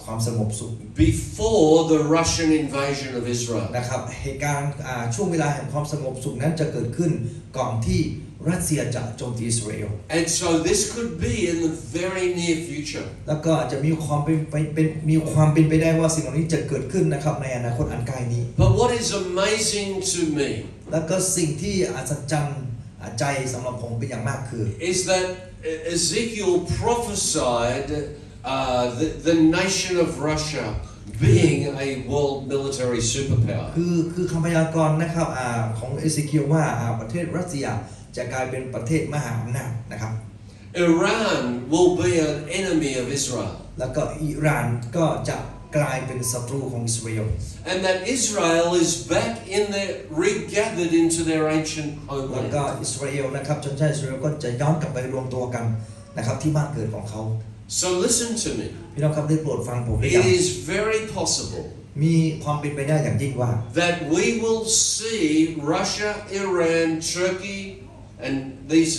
ความสงบสุข
Before the Russian invasion of Israel.
นะครับเหตุการณ์ช่วงเวลาแห่งความสงบสุขนั้นจะเกิดขึ้นก่อนที่รัสเซียจะโจมตีอิสราเอล
And so this could be in the very near future.
แล้วก็จะมีความเป็นไปได้ว่าสิ่งเหล่านี้จะเกิดขึ้นนะครับในอนาคตอันใกล้นี้
But what is amazing to me
แล้วก็สิ่งที่อัศจรรย์ใจสำหรับผมเป็นอย่างมากคือ
is that Ezekiel prophesied the nation of Russia being a world military superpower.
คือคำพยากรณ์นะครับของเอเซเคียลว่าประเทศรัสเซียจะกลายเป็นประเทศมหาอำนาจนะครับ
Iran will be an enemy of Israel.
แล้วก็อิหร่านก็จะกลายเป็นศัตรูของอิสราเอล
And that Israel is back in their regathered into their ancient
แล้วก็
homeland.
อิสราเอลนะครับชนชาติอิสราเอลก็จะย้อนกลับไปรวมตัวกันนะครับที่บ้านเกิดของเขา
So listen to me.
พี่น้องครับได้โปรดฟังผมด้วย
It
กัน
is very possible
มีความเป็นไปได้อย่างยิ่งว่า
that we will see Russia, Iran, Turkey and these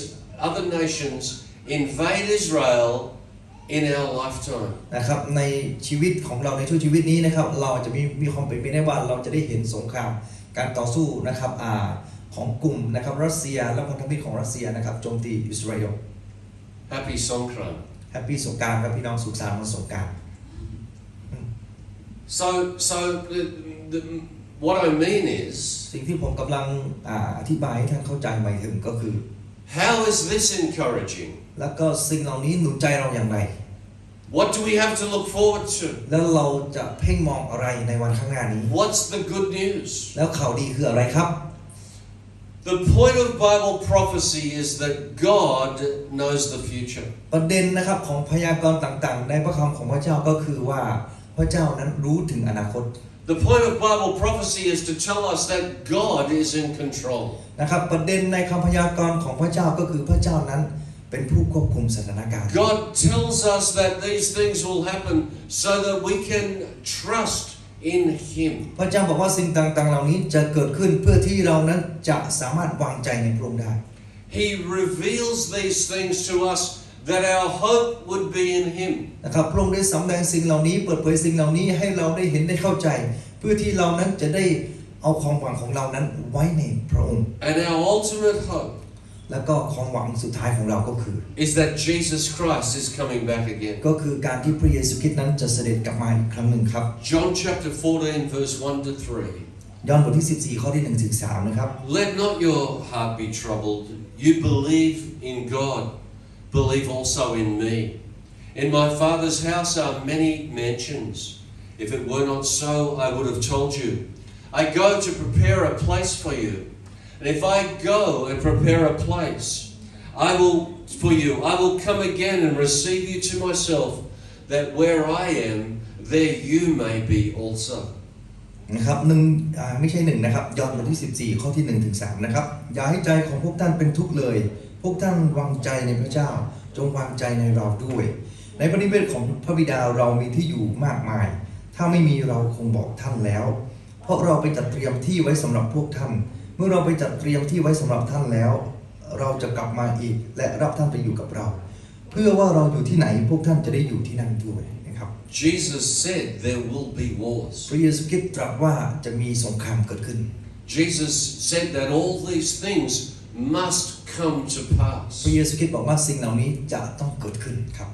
other nations invade Israel in our lifetime.
นะครับในชีวิตของเราในช่วงชีวิตนี้นะครับเราจะมีความเป็นไปได้ว่าเราจะได้เห็นสงครามการต่อสู้นะครับของกลุ่มนะครับรัสเซียและพันธมิตรของรัสเซียนะครับโจมตีอิสราเอล
Happy Songkran.
แฮปปี้สงกรานต์ครับพี่น้องสุขสันต์วันสงกรานต์
So what I mean is,
สิ่งที่ผมกำลังอธิบายให้ท่านเข้าใจหมายถึงก็คือ
how is this encouraging?
แล้วก็สิ่งเหล่านี้หนุนใจเราอย่างไร
What do we have to look forward to?
แล้วเราจะเพ่งมองอะไรในวันข้างหน้านี้
What's the good news?
แล้วข่าวดีคืออะไรครับ
The point of Bible prophecy is that God knows the future.
ประเด็นนะครับของพยากรณ์ต่างๆในพระคำของพระเจ้าก็คือว่าพระเจ้านั้นรู้ถึงอนาคต
The point of Bible prophecy is to tell us that God is in control.
นะครับประเด็นในคำพยากรณ์ของพระเจ้าก็คือพระเจ้านั้นเป็นผู้ควบคุมสถานการณ์
God tells us that these things will happen so that we can trust in Him.
พระเจ้าบอกว่าสิ่งต่างๆเหล่านี้จะเกิดขึ้นเพื่อที่เรานั้นจะสามารถวางใจในพระองค์ได้
He reveals these things to us that our hope would be in Him.
นะครับพระองค์ได้สำแดงสิ่งเหล่านี้เปิดเผยสิ่งเหล่านี้ให้เราได้เห็นได้เข้าใจ เพื่อที่เรานั้นจะได้เอาความหวังของเรานั้นไว้ในพระองค์
And our ultimate hope
แล้วก็ความหวังสุดท้ายของเราก็คือ
is that Jesus Christ is coming back again.
ก็คือการที่พระเยซูคริสต์นั้นจะเสด็จกลับมาอีกครั้งหนึ่งครับ
John chapter 14 verse 1 to 3.
ยอห์นบทที่14ข้อที่1ถึง3นะครับ
Let not your heart be troubled. You believe in God. Believe also in me. In my Father's house are many mansions. If it were not so, I would have told you. I go to prepare a place for you. And if I go and prepare a place, I will come again and receive you to myself, that where I am, there you may be also.
นะครับไม่ใช่1นะครับยอห์นบทที่14ข้อที่1ถึง3นะครับอย่าให้ใจของพวกท่านเป็นทุกข์เลยพวกท่านวางใจในพระเจ้าจงวางใจในเราด้วยในพระนิเวศของพระบิดาเรามีที่อยู่มากมายถ้าไม่มีเราคงบอกท่านแล้วเพราะเราไปจัดเตรียมที่ไว้สำหรับพวกท่านเมื่อเราไปจัดเตรียมที่ไว้สำหรับท่านแล้วเราจะกลับมาอีกและรับท่านไปอยู่กับเราเพื่อว่าเราอยู่ที่ไหนพวกท่านจะได้อยู่ที่นั่นด้วยนะครับ
Jesus said there will be wars.
พระเยซูคริสต์ตรัสว่าจะมีสงครามเกิดขึ้น
Jesus said that all these things must come to
พ
pass.
ระเยซูคริสต์บอกว่าสิ่งเหล่านี้จะต้องเกิดขึ้นครับ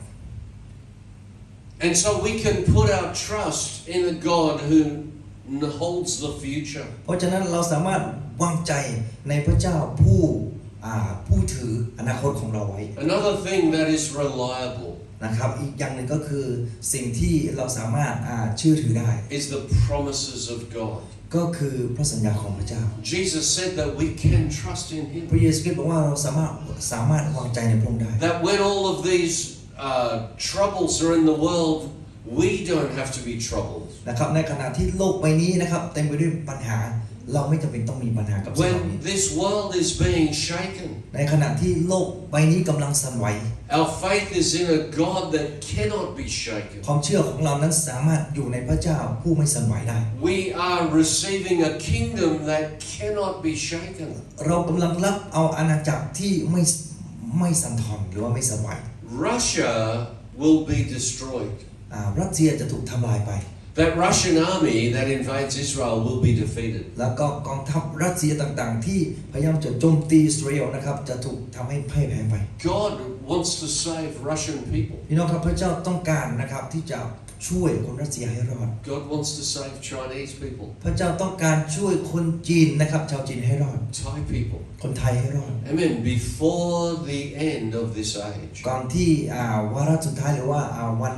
And so we can put our trust in a God who holds the future.
เพราะฉะนั้นเราสามารถวางใจในพระเจ้าผู้ถืออนาคตของเราไว้
Another thing that is reliable
นะครับอีกอย่างหนึ่งก็คือสิ่งที่เราสามารถเชื่อถือได้
is the promises of God.
ก็คือพระสัญญาของพระเจ้า
Jesus said that we can trust in Him.
พระเยซูคริสต์บอกว่าเราสามารถวางใจในพระองค์ได้
That when all of these troubles are in the world, we don't have to be troubled.
นะครับในขณะที่โลกใบนี้นะครับเต็มไปด้วยปัญหาเราไม่จำเป็นต้องมีปัญหากับสิ่งเหล่านี้
When this world is being shaken,
ในขณะที่โลกใบนี้กำลังสั่นไหว
our faith is in a God that cannot be shaken.
ความเชื่อของเรานั้นสามารถอยู่ในพระเจ้าผู้ไม่สั่นไหวได้
We are receiving a kingdom that cannot be shaken.
เรากำลังรับเอาอาณาจักรที่ไม่สั่นคลอนหรือว่าไม่สั่นไหว
Russia will be destroyed.
รัสเซียจะถูกทำลายไป
That Russian army that invades Israel will be defeated.
แล้วก็กองทัพรัสเซียต่างๆที่พยายามจะโจมตีอิสราเอลนะครับจะถูกทำให้พ่ายแพ้ไป
God wants to save Russian people.
พี่น้องครับพระเจ้าต้องการนะครับที่จะช่วยคนรัสเซียให้รอด
God wants to save Chinese people,
พระเจ้าต้องการช่วยคนจีนนะครับชาวจีนให้รอด
Thai people.
คนไทยให้รอด
Amen. Before the end of this age.
ก่อนที่วาระสุดท้ายหรือว่าวัน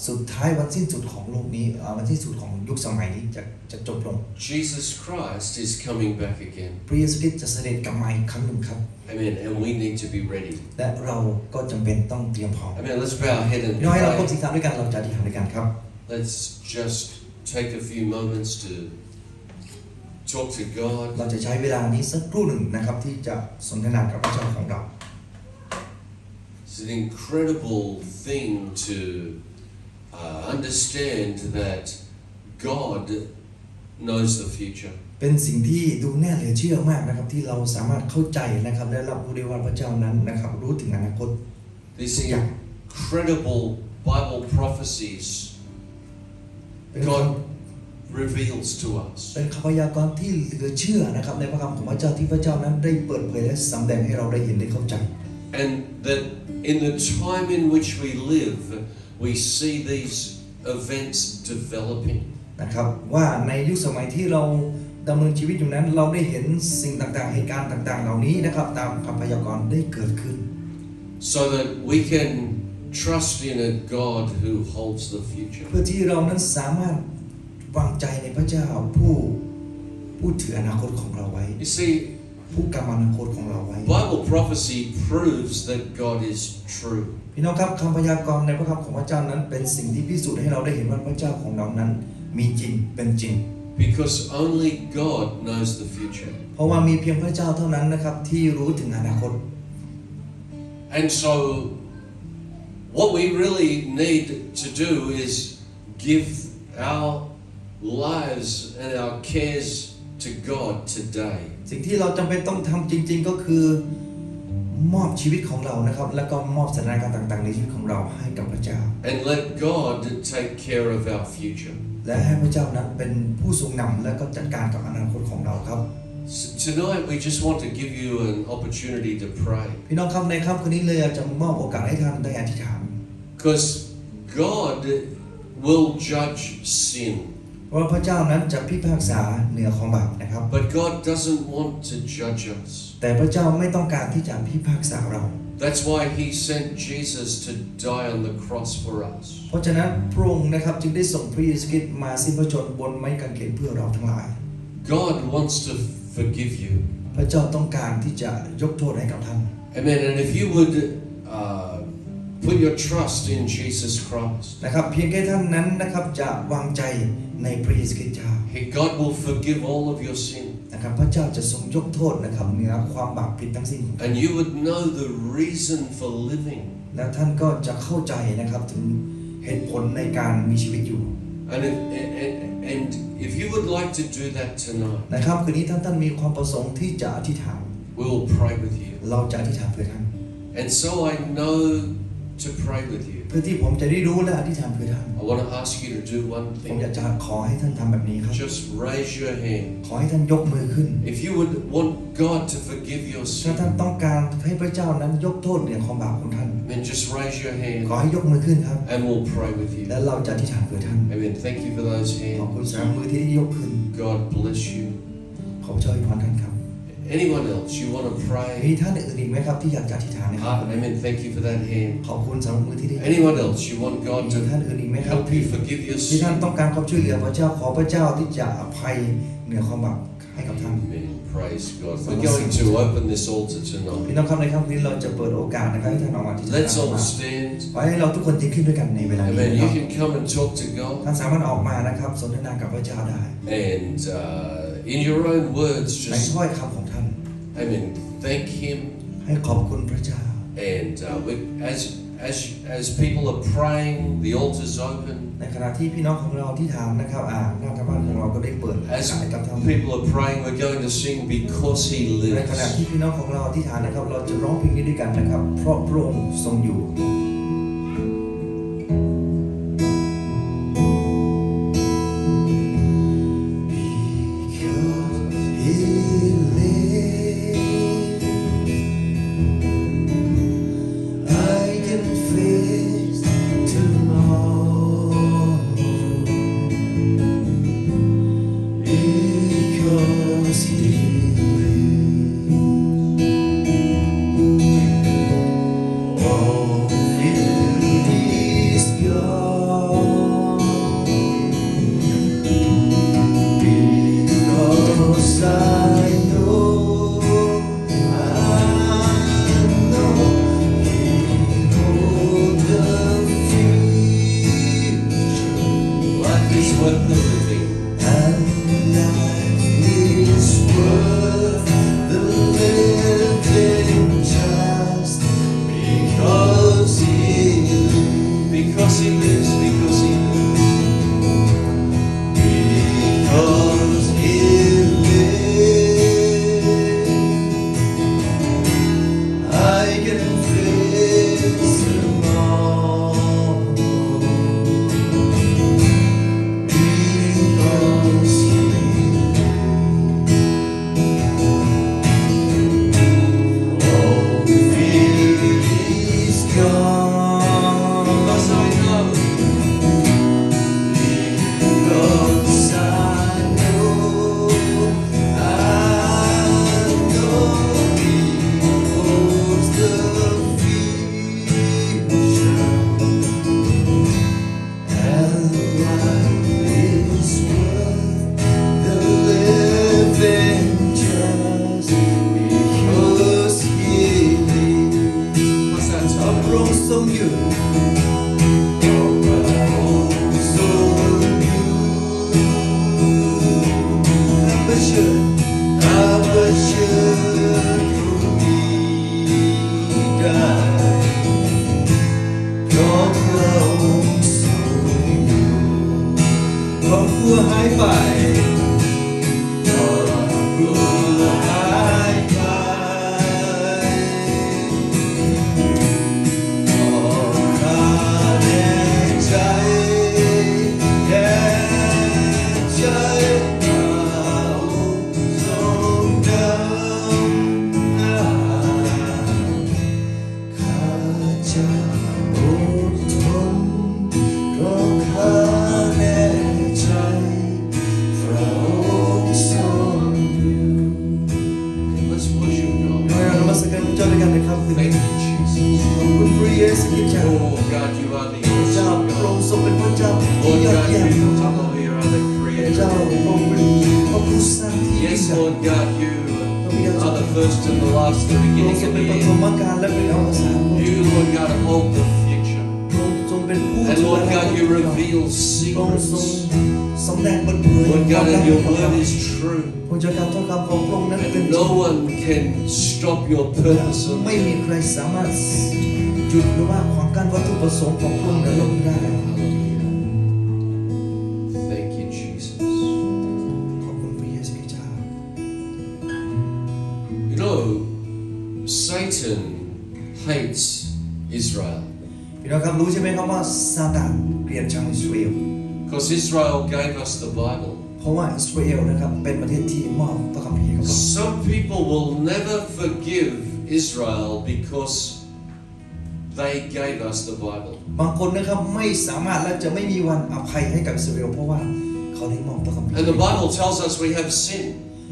สุดท้ายวันสิ้นสุดของโลกนี้วันสิ้นสุดของยุคสมัยนี้จะจบลง
Jesus Christ is coming back again.
พระเยซูคริสต์จะเสด็จกลับมาอีกครั้งหนึ่งครับ
Amen. And we need to be ready.
และเราก็จำเป็นต้องเตรียมพร้อม
Amen. Let's bow our head and
น้อยเราพบ
pray.
สิ่งต่างด้วยกันเราจะอธิษฐานด้วยกันครับ
Let's just take a few moments to talk to God.
เราจะใช้เวลานี้สักครู่หนึ่งนะครับที่จะสนทนากับพระเจ้าของเรา
It's an incredible thing to understand that God knows the future.
เป็นสิ่งที่ดูน่าเหลือเชื่อมากนะครับที่เราสามารถเข้าใจนะครับและรับรู้ได้ว่าพระเจ้านั้นนะครับรู้ถึงอนาคต
These incredible Bible prophecies God reveals to us.
เป็นคำพยากรณ์ที่เหลือเชื่อนะครับในพระคำของพระเจ้าที่พระเจ้านั้นได้เปิดเผยและสำแดงให้เราได้เห็นได้เข้าใจ
And that in the time in which we live, we see these events developing.
นะครับว่าในยุคสมัยที่เราดำเนินชีวิตอยู่นั้นเราได้เห็นสิ่งต่างๆเหตุการณ์ต่างๆเหล่านี้นะครับตามคำพยากรณ์ได้เกิดขึ้น
So that we can trust in a God who holds the future.
เพื่อที่เรานั้นสามารถวางใจในพระเจ้าผู้ถืออนาคตของเราไว้
You see,
ผู้กำอนาคตของเราไว้
Bible prophecy proves that God is true.
พี่น้องครับคำพยากรณ์ในพระคำของพระเจ้านั้นเป็นสิ่งที่พิสูจน์ให้เราได้เห็นว่าพระเจ้าของเรานั้นมีจริงเป็นจริง
Because only God knows the future.
เพราะว่ามีเพียงพระเจ้าเท่านั้นนะครับที่รู้ถึงอนาคต
And so what we really need to do is give our lives and our cares to God today.
สิ่งที่เราจำเป็นต้องทำจริงๆก็คือมอบชีวิตของเรานะครับแล้วก็มอบสถานการณ์ต่างๆในชีวิตของเราให้กับพระเจ้า
And let God take care of our future.
และให้พระเจ้านั้นเป็นผู้ทรงนำและก็จัดการกับอนาคตของเราครับ
So tonight we just want to give you an opportunity to pray.
พี่น้องครับในค่ำคืนนี้เลยจะมอบโอกาสให้ท่านได้อธิษฐาน
Because God will judge sin.
เพราะพระเจ้านั้นจะพิพากษาเหนือของบาปนะครับ
But God doesn't want to judge us.
แต่พระเจ้าไม่ต้องการที่จะพิพากษาเรา
That's why He sent Jesus to die on the cross for us.
เพราะฉะนั้นพระองค์นะครับจึงได้ส่งพระเยซูคริสต์มาสิ้นพระชนม์บนไม้กางเขนเพื่อเราทั้งหลาย
God wants to forgive you.
พระเจ้าต้องการที่จะยกโทษให้กับท่าน
Amen. And if you would put your trust in Jesus Christ,
นะครับเพียงแค่ท่านนั้นนะครับจะวางใจในพระเยซูคริสต์เจ้า
God will forgive all of your sin.
นะครับพระเจ้าจะทรงยกโทษนะครับเหนือความบาปผิดทั้งสิ้น
And you would know the reason for living.
และท่านก็จะเข้าใจนะครับถึงเหตุผลในการมีชีวิตอยู่
And if you would like to do that tonight,
นะครับคืนนี้ท่านมีความประสงค์ที่จะอธิษฐาน
we will pray with you.
เราจะอธิษฐานเพื่อท่าน
And so I know to pray with you.
เพื่อที่ผมจะได้รู้และอธิษฐานเพื่อท่าน
I want to ask you to do one
ผมอยาก
thing.
จะขอให้ท่านทำแบบนี้ครับ
Just raise your hand.
ขอให้ท่านยกมือขึ้น
If you would want God to forgive your
ถ้า
sin,
ท่านต้องการให้พระเจ้านั้นยกโทษเหนือความบาปของท่าน
then just raise your
ขอ
hand
ให้ยกมือขึ้นครับ
and we'll pray with you.
และเราจะอธิษฐานเพื่อท่าน
Amen. Thank you for those
ขอบคุณ
hands.
สำหรับมือที่ได้ยกขึ้น
God bless you.
ขอพระเจ้าอวยพรท่านครับ
Anyone else, you want to
มี
pray?
ท่านอื่นอีกไหมครับที่อยากจะอธิษฐานนะครับ
Amen. Thank you for that hand.
ขอบคุณสำหรับมือที่ได้ยก
Anyone else, you want
มี
God
ท่าน
to
อื่นอีกไหมครับ
help you forgive your
ที่ท่าน
sin?
ต้องการความช่วยเหลือพระเจ้าขอพระเจ้าที่จะอภัยเหนือความบาปให้กับท่าน
Amen. Praise God. We're going to open this altar
พี่
tonight.
น้องครับในค่ำนี้เราจะเปิดโอกาสนะครับให้ท่านออกมาที่จะ
Let's all stand.
ขอให้เราทุกคนยืนขึ้นด้วยกันในเวลานี้
Amen.
นะค
You
รับ
can come and talk to God.
ท่านสามารถออกมานะครับสนทนากับพระเจ้าได้
And in your own words,
ใน
just,
ถ้อยคำของท่าน
Amen, thank Him.
ให้ขอบคุณพระเจ้า
And as people are praying, the altar's open.
ในขณะที่พี่น้องของเราที่ถามนะครับหน้าทางบ้านของเราก็ได้เปิดโอกา
As
สให้กับท่าน
people are praying, we're going to sing Because He
ในขณะ
Lives.
ที่พี่น้องของเราที่ถามนะครับเราจะร้องเพลงนี้ด้วยกันนะครับเพราะพระองค์ทรงอยู่
Life is worth the living. Because He lives, because He lives.
ายไปความกลัวหายไปข้าแน่ใจแน่ใจเราทรงเดิมข้าจะอดทนเพราะข้าแน่ใจพระองค์ทรงอยู่
Let's worship
ให้
God.
เรานมัสการพระเจ้าด้วยกันนะครับคืน
Thank
นี้
you, Jesus.
ขอบคุณพระเยซูคริสต์เจ้า
Oh God, you are the
พระเจ้า
awesome
พระองค์
God.
ทรงเป็นพระเจ้าที่
Lord
ยอด
God,
เยี่ยม
you are the
พระ
creator.
เจ้าพระองค์เป็นพระผู้สร้างที่ยิ่ง
Yes,
ใหญ่
Lord God, you are the first and the last, the
พระองค์
beginning
ทรง
and
เป็น
the
ปฐ
end.
มกาลและเป็นอวสาน
You, Lord God, hold the future.
พระองค์ทรงเป็นผู้
And Lord God, you reveal
พระองค์ทรง
secrets.
สำแดงเปิดเผย
Lord
ความ
God,
ลับ
and your
ของเรา
word is true.
พระเจ้าการทอดคำของพระองค์นั้นเป็น
And no one can stop your purpose in
ไม่มี
life.
ใครสามารถหยุดหรือว่าขวางกั้นวัตถุประสงค์ของพระองค์ในโลกนี้ได้
Thank you, Jesus.
ขอบคุณพระเยซูคริสต์เจ้า
You know, Satan hates Israel
พี่น้องครับรู้ใช่ไหมครับว่าซาตานเกลียดชาวอิสราเอล
because Israel gave us the Bible.
เพราะว่าอิสราเอลนะครับเป็นประเทศที่มอบพระคัมภีร์ให้กับเรา
Some people will never forgive Israel because they gave us the Bible.
บางคนนะครับไม่สามารถและจะไม่มีวันอภัยให้กับอิสราเอลเพราะว่าเขาได้มอบพระคัมภีร์
And the Bible tells us we have sin.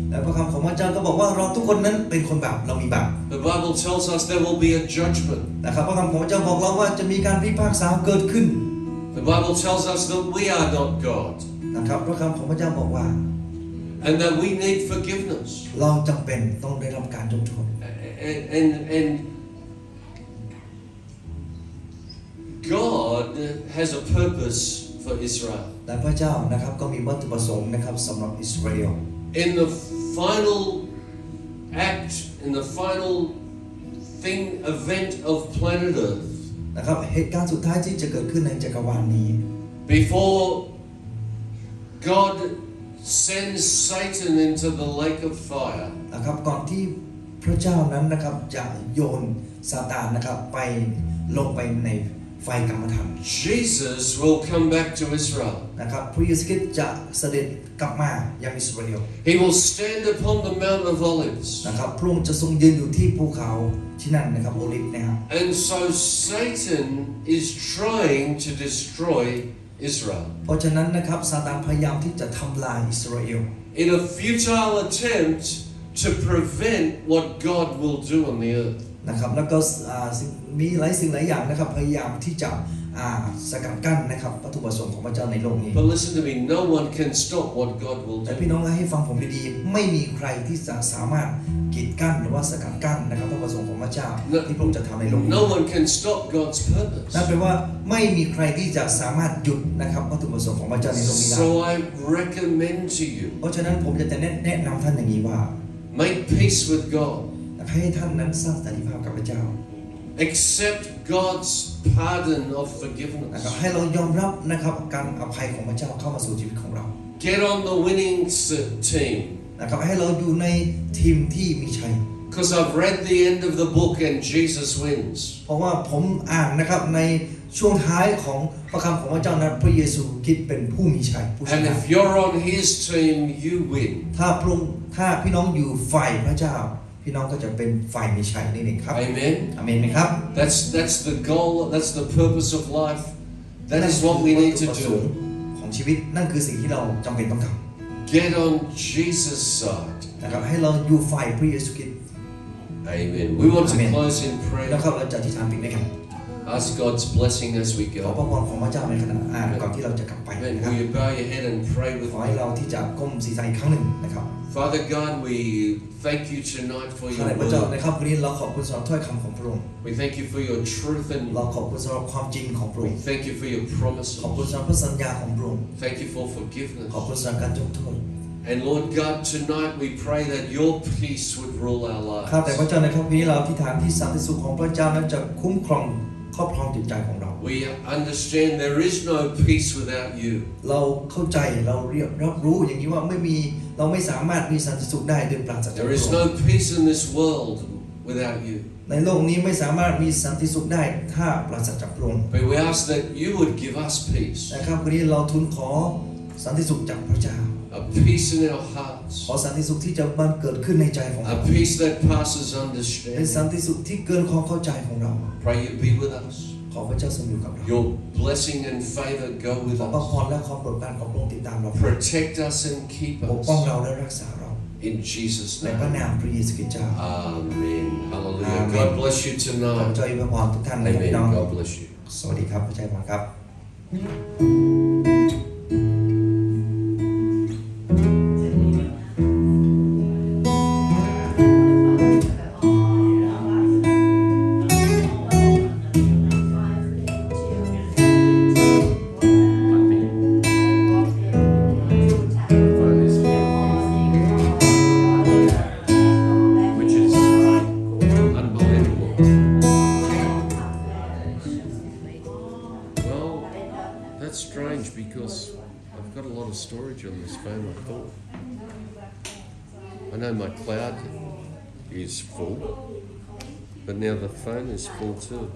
และพระคำของพระเจ้าก็บอกว่าเราทุกคนนั้นเป็นคนบาปเรามีบาป
The Bible tells us there will be a judgment.
นะครับพระคำของพระเจ้าบอกเราว่าจะมีการพิพากษาเกิดขึ้น
The Bible tells us that we are not God
นะครับพระคำของพระเจ้าบอกว่า
and that we need forgiveness.
เราจำเป็นต้องได้รับการยกโทษ
And God has a purpose for Israel.
และพระเจ้านะครับก็มีวัตถุประสงค์นะครับสำหรับอิสราเอล
In the final act, in the final event of planet Earth,
นะครับเหตุการณ์สุดท้ายที่จะเกิดขึ้นในจักรวาลนี้
before God sends Satan into the lake of fire,
นะครับก่อนที่พระเจ้านั้นนะครับจะโยนซาตานนะครับไปลงไปในไฟกรรมฐาน
Jesus will come back to Israel.
นะครับพระเยซูคริสต์จะเสด็จกลับมายังอิสราเอล
He will stand upon the Mount of Olives.
นะครับพระองค์จะทรงยืนอยู่ที่ภูเขาที่นั่นนะครับโอลิฟนะครับ
And so Satan is trying to destroy Israel
เพราะฉะนั้นนะครับซาตานพยายามที่จะทำลายอิสราเอล
in a futile attempt to prevent what God will do on the earth.
นะครับแล้วก็มีหลายสิ่งหลายอย่างนะครับพยายามที่จะสกัดกั้นนะครับวัตถุประสงค์ของพระเจ้าในโลกนี้
But listen to me, no one can stop what God will
แต่พี่
do.
น้องให้ฟังผมดีๆไม่มีใครที่จะสามารถกีดกั้นหรือว่าสกัดกั้นนะครับวัตถุประสงค์ของพระเจ้าที่พระองค์จะทำในโลกนี้
No one can stop God's purpose.
นั่นแปลว่าไม่มีใครที่จะสามารถหยุดนะครับวัตถุประสงค์ของพระเจ้าในโลกนี้ได้
So I recommend to you,
เพราะฉะนั้นผมจะแนะนำท่านอย่างนี้ว่า
make peace with God.
ให้ท่านนั้นสร้างสันติภาพกับพระเจ้า
Accept God's pardon of
นะครับ
forgiveness.
ให้เรายอมรับนะครับการอภัยของพระเจ้าเข้ามาสู่ชีวิตของเรา
Get on the winning team.
นะครับให้เราอยู่ในทีมที่มีชัย
Because I've read the end of the book and Jesus wins.
เพราะว่าผมอ่านนะครับในช่วงท้ายของพระคำของพระเจ้านั้นพระเยซูคริสต์เป็นผู้มีชัยผู้ช
And
นะ
if you're on His team, you win.
ถ้าพี่น้องอยู่ฝ่ายพระเจ้าพี่น้องก็จะเป็นฝ่ายมีชัยนี่เองครับ
Amen.
อาเมนไหมครับ
That's the goal. That's the purpose of life. That is what we need to
วัตถุประสงค์
do.
ของชีวิตนั่นคือสิ่งที่เราจำเป็นต้องท
Get on Jesus' side.
ำนะครับให้เราอยู่ฝ่ายพระเยซูคริสต์
Amen. We want to
Amen.
close in
แล้ว
prayer.
ครับเราจะอธิษฐานปิดด้วยกัน
Ask God's blessing as we
ขอพ
go.
ระพรของพระเจ้าในขณะก่อนที่เราจะกลับไป
Amen.
นะครับ
Will you bow your head and pray
ข
with
อให้
me?
เราที่จะก้มศีรษะอีกครั้งหนึ่งนะครับ
Father God, we thank you tonight for
ข้า
your
แต่พระเจ้า
word.
ในค่ำคืนนี้เราขอบคุณสำหรับถ้อยคำของพระองค์
We thank you for your truth
เรา
and
ขอบคุณสำหรับความจริงของพระอง
we
ค์
thank you for your promises.
ขอบคุณสำหรับพระสัญญาของพระองค์
Thank you for forgiveness.
ขอบคุณสำหรับการยกโทษ
And Lord God, tonight we pray that your peace would rule our
ข้าแต่พระ
lives.
เจ้าในค่ำคืนนี้เราอธิษฐานที่สันติสุขของพระเจ้านั้นจะคุ้มครอง ครอบครองจิตใจของเรา
We understand there is no peace without you.
เราเข้าใจเรารับรู้อย่างนี้ว่าเราไม่สามารถมีสันติสุขได้โดยปราศจากพ
There
ระ
is
อง
no
ค์
peace in this world without you.
ในโลกนี้ไม่สามารถมีสันติสุขได้ถ้าปราศจากพระองค์
But we ask that you would give us peace,
นะครับวันนี้เราทูลขอสันติสุขจากพระเจ้า
a peace in our hearts,
ขอสันติสุขที่จะบังเกิดขึ้นในใจของเรา
a peace that passes
เป็นสัน
understanding.
ติสุขที่เกินความเข้าใจของเรา
Pray you be with us.
ขอพระเจ้าทรงอยู่กับเรา
Your blessing and favor go
ข
with
อพระพ
us.
รและความโปรดปรานของพระองค์ติดตามเรา
Protect us and keep
ปกป้อง
us.
เราและรักษาเรา
In Jesus'
ในพระ
name.
นามพระเยซูคริสต์เจ้า
Amen. Hallelujah.
Amen.
God bless you
ขอพระ
tonight.
เจ้าอวยพรทุกท่านเลยพี่
Amen.
น้อง
God bless you.
สวัสดีครับพระเจ้าพรครับ
Which is unbelievable. Well, that's strange because I've got a lot of storage on this phone, I thought. I know my cloud is full, but now the phone is full too.